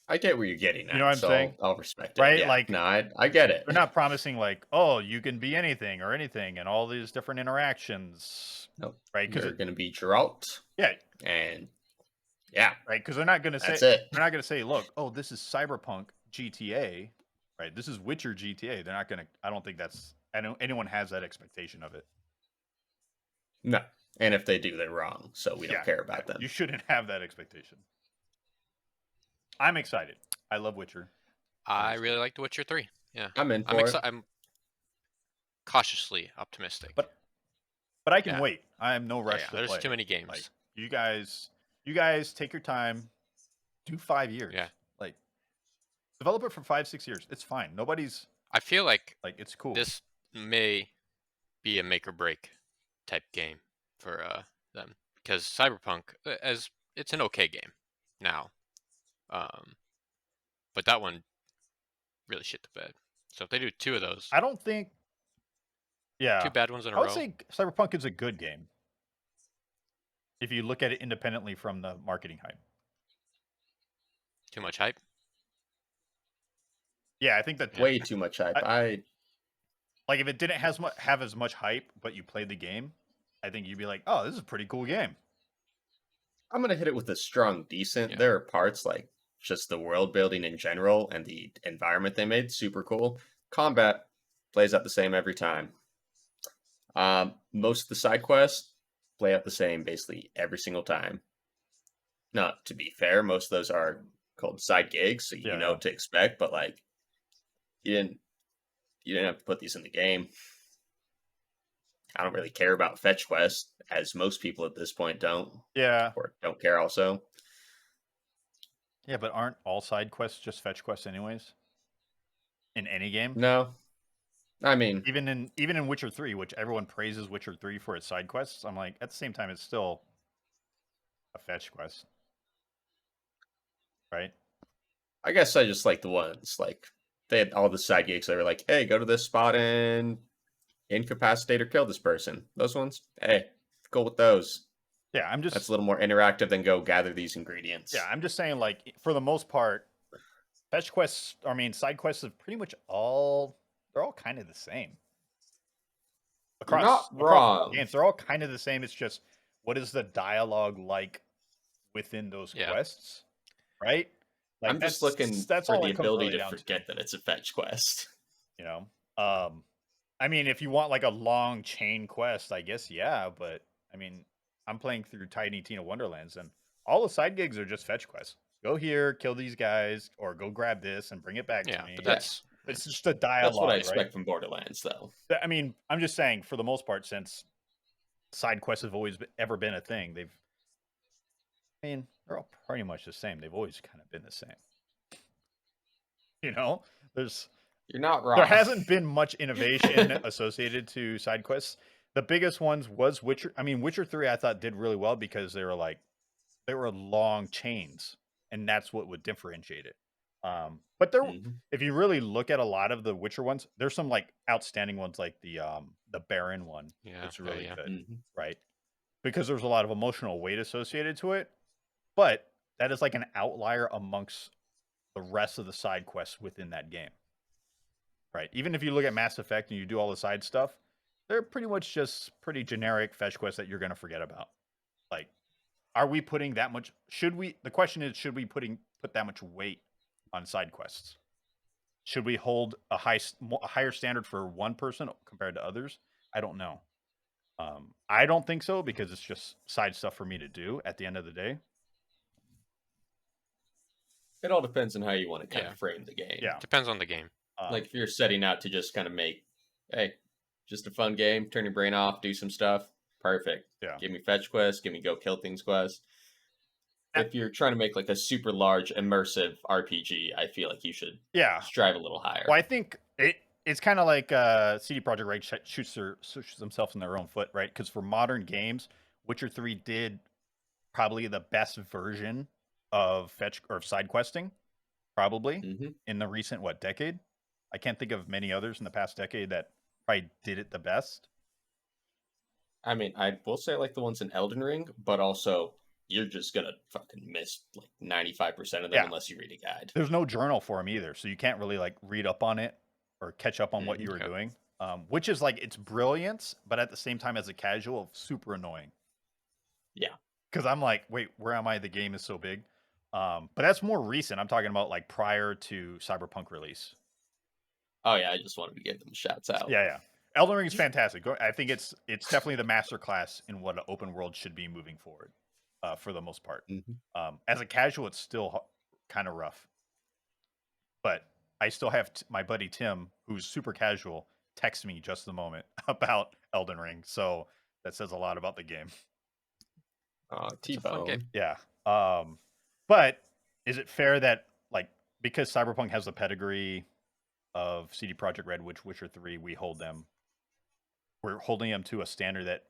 I get where you're getting at. You know what I'm saying? I'll respect it. Right? Yeah. Like, no, I get it. They're not promising like, oh, you can be anything or anything, and all these different interactions. Nope. Right? Because you're going to be Geralt. Yeah. And yeah. Right? Because they're not going to say. That's it. They're not going to say, look, oh, this is Cyberpunk GTA. Right? This is Witcher GTA. They're not going to. I don't think that's. I don't. Anyone has that expectation of it. No. And if they do, they're wrong. So we don't care about them. You shouldn't have that expectation. I'm excited. I love Witcher. I really like The Witcher 3. Yeah. I'm in for it. I'm cautiously optimistic. But I can wait. I am no rush to there's play. too many games. Like, you guys take your time. Do 5 years. Yeah. Like, develop it for 5-6 years. It's fine. Nobody's. I feel like it's cool. This may be a make or break type game for them. because Cyberpunk, as it's an okay game now, but that one really shit the bed. So if they do two of those, I don't think. Yeah, two bad ones in a I would row, say Cyberpunk is a good game if you look at it independently from the marketing hype. too much hype. Yeah, I think that Way too much hype. like if it didn't have as much hype, but you played the game, I think you'd be like, "Oh, this is a pretty cool game." I'm gonna hit it with a strong decent. Yeah. There are parts like just the world building in general and the environment they made super cool. Combat plays out the same every time. Most of the side quests play out the same basically every single time. Now, to be fair, most of those are called side gigs, so you know what to expect. But like, you didn't have to put these in the game. I don't really care about fetch quests, as most people at this point don't. Yeah. Or don't care also. Yeah, but aren't all side quests just fetch quests anyways? In any game? No. I mean, even in Witcher 3, which everyone praises Witcher 3 for its side quests, I'm like, at the same time, it's still a fetch quest, right? I guess I just like the ones like they had all the side gigs that were like, hey, go to this spot and incapacitate or kill this person. Those ones, hey, go with those. Yeah, That's a little more interactive than go gather these ingredients. Yeah, I'm just saying, like, for the most part, fetch quests, I mean, side quests are pretty much they're all kind of the same. Not wrong. Games, they're all kind of the same. It's just, what is the dialogue like within those quests, right? Like, I'm just looking that's for all the it comes ability really to down forget that it's a fetch quest. You know, I mean, if you want like a long chain quest, I guess yeah. But I mean, I'm playing through Tiny Tina Wonderlands, and all the side gigs are just fetch quests. Go here, kill these guys, or go grab this and bring it back to me. But that's it's just a dialogue. That's what I right? expect from Borderlands, though. I mean, I'm just saying, for the most part, since side quests have always ever been a thing, I mean, they're all pretty much the same. They've always kind of been the same. You know, You're not wrong. There hasn't been much innovation associated to side quests. The biggest ones was Witcher. I mean, Witcher 3 I thought did really well because they were long chains, and that's what would differentiate it. But if you really look at a lot of the Witcher ones, there's some like outstanding ones, like the Baron one. Yeah, it's really good, Mm-hmm. right? Because there's a lot of emotional weight associated to it. But that is like an outlier amongst the rest of the side quests within that game. Right. Even if you look at Mass Effect and you do all the side stuff, they're pretty much just pretty generic fetch quests that you're going to forget about. Like, are we putting that much? The question is, should we put that much weight on side quests? Should we hold a higher standard for one person compared to others? I don't know. I don't think so, because it's just side stuff for me to do at the end of the day. It all depends on how you want to kind of frame the game. Yeah. Depends on the game. Like if you're setting out to just kind of make, hey, just a fun game, turn your brain off, do some stuff, perfect. Yeah. Give me fetch quests, give me go kill things quests. If you're trying to make like a super large immersive RPG, I feel like you should strive a little higher. Well, I think it's kind of like CD Projekt Red shoots themselves in their own foot, right? Because for modern games, Witcher 3 did probably the best version of fetch or side questing, probably in the recent decade. I can't think of many others in the past decade that probably did it the best. I mean, I will say like the ones in Elden Ring, but also you're just gonna fucking miss like 95% of them unless you read a guide. There's no journal for them either, so you can't really like read up on it or catch up on what you were doing. Which is like it's brilliance, but at the same time, as a casual, super annoying. Yeah, because I'm like, wait, where am I? The game is so big. But that's more recent. I'm talking about like prior to Cyberpunk release. Oh yeah, I just wanted to give them shouts out. Yeah. Elden Ring is fantastic. I think it's definitely the masterclass in what an open world should be moving forward, for the most part. As a casual, it's still kind of rough. But I still have my buddy Tim, who's super casual, text me just the moment about Elden Ring. So that says a lot about the game. T-Bone. Yeah. But is it fair that like because Cyberpunk has the pedigree of CD Projekt Red, which Witcher 3, we're holding them to a standard that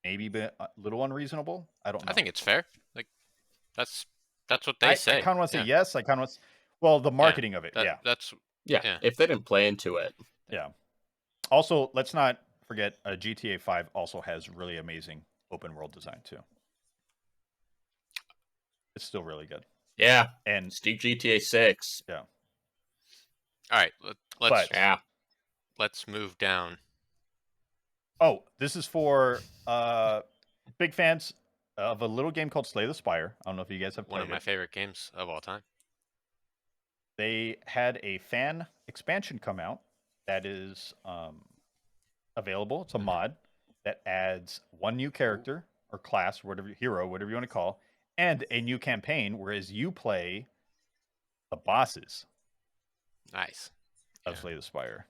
maybe been a little unreasonable. I don't know. I think it's fair. Like that's what they I say. kind of want to say Yeah. yes. I kind of want. Well, the marketing of it, yeah. That's Yeah, Yeah. if they didn't play into it. Yeah. Also, let's not forget GTA 5 also has really amazing open world design too. It's still really good. Yeah, And Steve GTA 6. yeah. All right. But Yeah. Let's move down. oh, this is for big fans of a little game called Slay the Spire. I don't know if you guys have One played of my it. favorite games of all time. They had a fan expansion come out that is available. It's a mod that adds one new character or class, whatever hero, whatever you want to call, and a new campaign. Whereas you play the bosses Nice. of Yeah. Slay the Spire.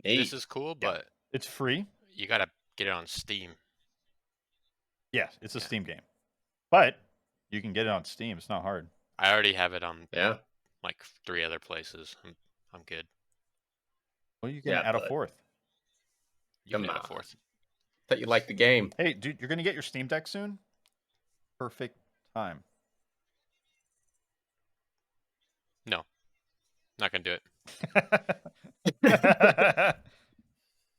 This is cool, but It's free. you gotta get it on Steam. Yes, it's a Yeah. Steam game, but you can get it on Steam. It's not hard. I already have it on Yeah. like 3 other places. I'm good. Well, you can Yeah, add a but- fourth. You Come can add a on. fourth. Thought you liked the game. Hey, dude, you're gonna get your Steam Deck soon. Perfect time. No, not gonna do it.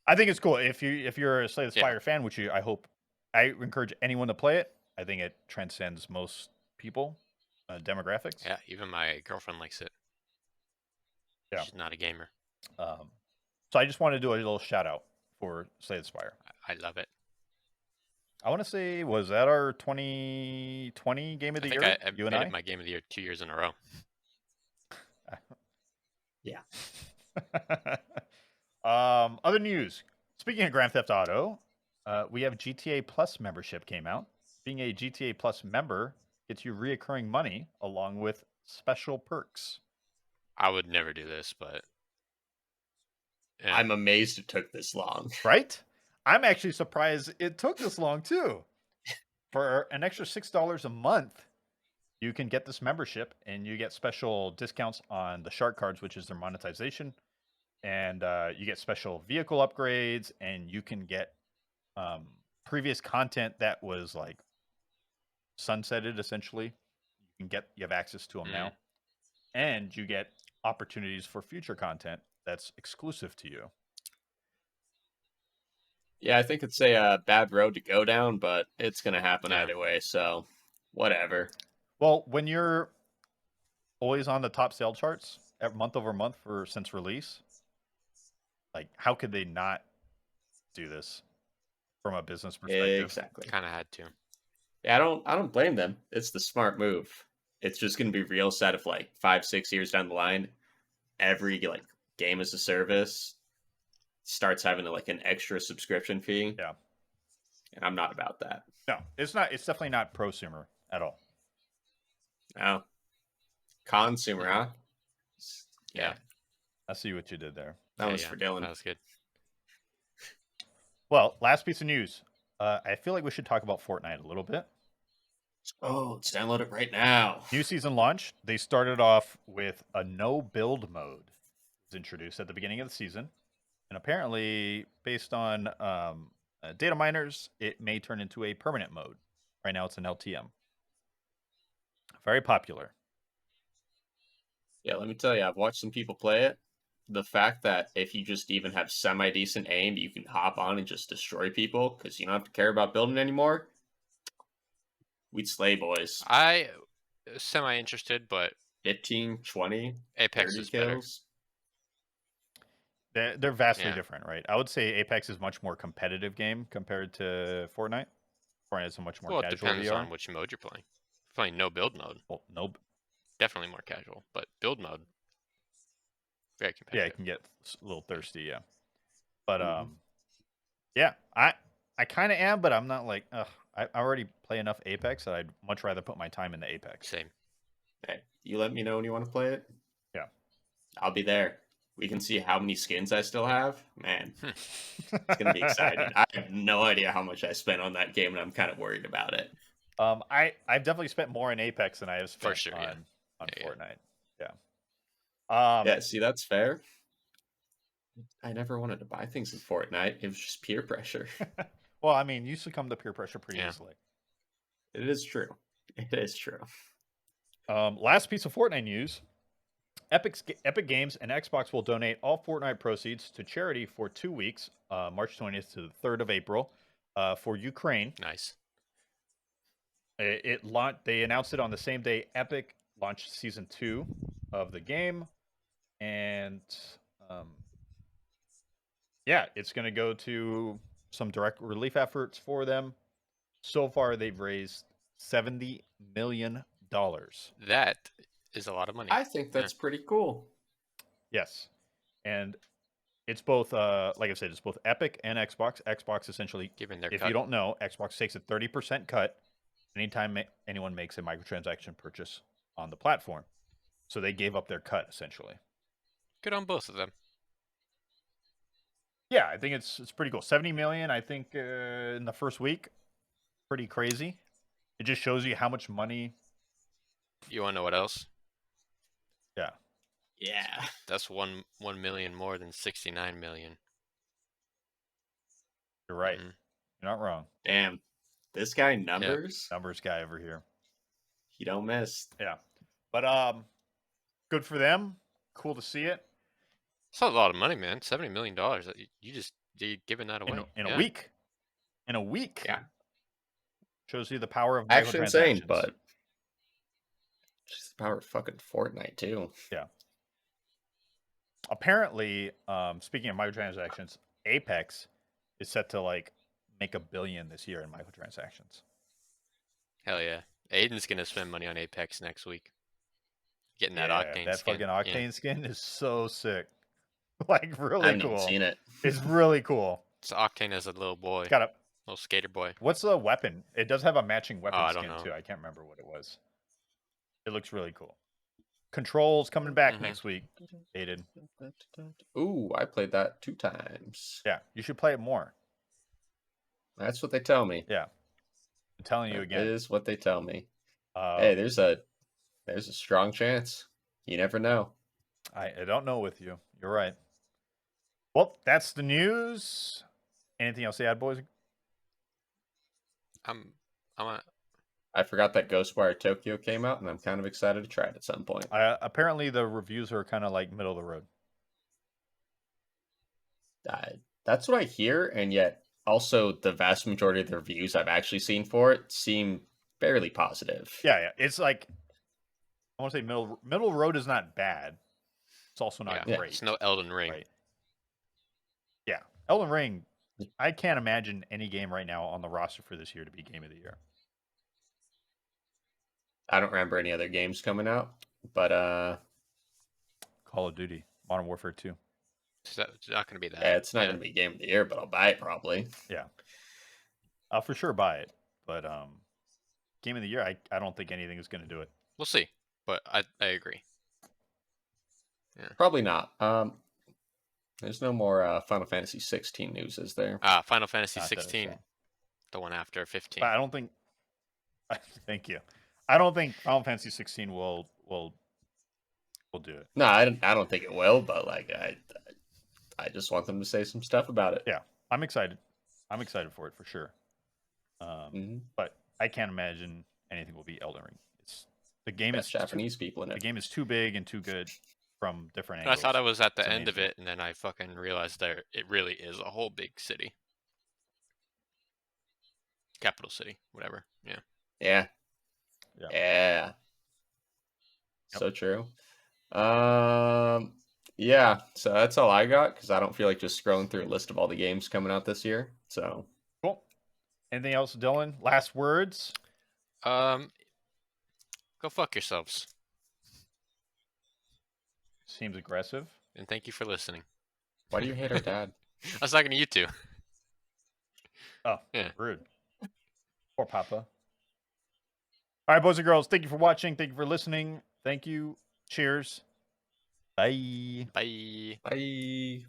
I think it's cool if you're a Slay the Yeah. Spire fan, which I hope. I encourage anyone to play it. I think it transcends most people demographics. Yeah, even my girlfriend likes it. Yeah. She's not a gamer. So I just wanted to do a little shout out for Slay the Spire. I love it. I want to say, was that our 2020 game of the I think year? I You and made I. it my game of the year 2 years in a row. Yeah. Other news. Speaking of Grand Theft Auto, we have GTA Plus membership came out. Being a GTA Plus member gets you reoccurring money along with special perks. I would never do this, but yeah. I'm amazed it took this long. Right? I'm actually surprised it took this long too. For an extra $6 a month, you can get this membership and you get special discounts on the shark cards, which is their monetization. And you get special vehicle upgrades, and you can get previous content that was like sunsetted essentially. You have access to them now, and you get opportunities for future content that's exclusive to you. Yeah, I think it's a bad road to go down, but it's going to happen Yeah. either way, so whatever. Well, when you're always on the top sale charts month over month since release, like how could they not do this from a business perspective? Exactly. Kind of had to. Yeah, I don't blame them. It's the smart move. It's just going to be real sad if like 5-6 years down the line, every like game as a service starts having like an extra subscription fee. Yeah. And I'm not about that. No, it's not. It's definitely not prosumer at all. No. Consumer, huh? Yeah. I see what you did there. That was for Dylan. That was good. Well, last piece of news. I feel like we should talk about Fortnite a little bit. Oh, let's download it right now. New season launch. They started off with a no build mode. It was introduced at the beginning of the season, and apparently, based on data miners, it may turn into a permanent mode. Right now, it's an LTM. Very popular. Yeah, let me tell you, I've watched some people play it. The fact that if you just even have semi-decent aim, you can hop on and just destroy people because you don't have to care about building anymore. We'd slay, boys. I semi-interested, but 15, 20, Apex 30 is better. kills. They're vastly Yeah. different, right? I would say Apex is much more competitive game compared to Fortnite. Fortnite is a much more Well, it casual depends VR. on which mode you're playing. If you're playing no build mode, Well, nope. definitely more casual. But build mode, very Yeah, competitive. it can get a little thirsty, yeah. But Mhm. yeah, I kind of am, but I'm not like, ugh. I already play enough Apex that I'd much rather put my time into Apex. Same. Hey, you let me know when you want to play it. Yeah. I'll be there. We can see how many skins I still have. Man, it's going to be exciting. I have no idea how much I spent on that game, and I'm kind of worried about it. I've definitely spent more in Apex than I have spent sure, yeah. on Yeah, yeah. Fortnite. Yeah. Yeah, see, that's fair. I never wanted to buy things in Fortnite. It was just peer pressure. Well, I mean, you succumb to peer pressure pretty Yeah. easily. It is true. It is true. Last piece of Fortnite news. Epic Games and Xbox will donate all Fortnite proceeds to charity for 2 weeks, March 20th to the 3rd of April, for Ukraine. Nice. They announced it on the same day Epic launched season 2 of the game, and yeah, it's going to go to some direct relief efforts for them. So far, they've raised $70 million. That is a lot of money. I think that's pretty cool. Yes, and it's both. Like I said, it's both Epic and Xbox. Xbox essentially, Given their if cut. you don't know, Xbox takes a 30% cut anytime anyone makes a microtransaction purchase on the platform. So they gave up their cut essentially. Good on both of them. Yeah, I think it's pretty cool. 70 million, I think, in the first week. Pretty crazy. It just shows you how much money. You want to know what else? Yeah. Yeah. That's 1 million more than 69 million. You're right. Mhm. You're not wrong. Damn. This guy numbers. Numbers guy over here. He don't miss. Yeah. But good for them. Cool to see it. It's a lot of money, man. $70 million. You're giving that away. In a Yeah. week. In a week. Yeah. Shows you the power of Actually insane, microtransactions. but just the power of fucking Fortnite too. Yeah. Apparently, speaking of microtransactions, Apex is set to like make $1 billion this year in microtransactions. Hell yeah. Aiden's going to spend money on Apex next week. Getting that Yeah, Octane that skin. fucking Octane skin is so sick. Like really I haven't cool. even seen it. It's really cool. It's Octane as a little boy. It's got a little skater boy. What's the weapon? It does have a matching weapon I don't skin know. too. I can't remember what it was. It looks really cool. Control's coming back Mhm. next week, Aiden. Ooh, I played that 2 times. Yeah, you should play it more. That's what they tell me. Yeah, I'm telling you That again. is what they tell me. Hey, there's a strong chance. You never know. I don't know with you. You're right. Well, that's the news. Anything else to add, boys? I'm a, I forgot that Ghostwire Tokyo came out, and I'm kind of excited to try it at some point. Apparently, the reviews are kind of like middle of the road. That's what I hear, and yet also the vast majority of the reviews I've actually seen for it seem fairly positive. Yeah. It's like I want to say middle road is not bad. It's also not great. It's no Elden Ring. Right. Yeah, Elden Ring. I can't imagine any game right now on the roster for this year to be game of the year. I don't remember any other games coming out, but Call of Duty, Modern Warfare 2. It's not going to be that. Yeah, it's not going to be game of the year, but I'll buy it probably. Yeah, I'll for sure buy it. But game of the year, I don't think anything is going to do it. We'll see, but I agree. Yeah. Probably not. There's no more Final Fantasy 16 news, is there? Final Fantasy Not that I 16, saw. the one after 15. But I don't think. Thank you. I don't think Final Fantasy 16 will do it. No, I don't think it will, but like I just want them to say some stuff about it. Yeah, I'm excited. I'm excited for it for sure. But I can't imagine anything will be Elden Ring. The game is Japanese people in it. The game is too big and too good from different I angles. thought I was at the end of it, and then I fucking realized it really is a whole big city. Capital city, whatever. Yeah. Yeah. Yeah. Yeah. Yep. So true. Yeah, so that's all I got because I don't feel like just scrolling through a list of all the games coming out this year. So cool. Anything else, Dylan? Last words? Go fuck yourselves. Seems aggressive. And thank you for listening. Why do you hate our dad? I was talking to you two. Oh, yeah. Rude. Poor Papa. All right, boys and girls, thank you for watching. Thank you for listening. Thank you. Cheers. Bye. Bye. Bye.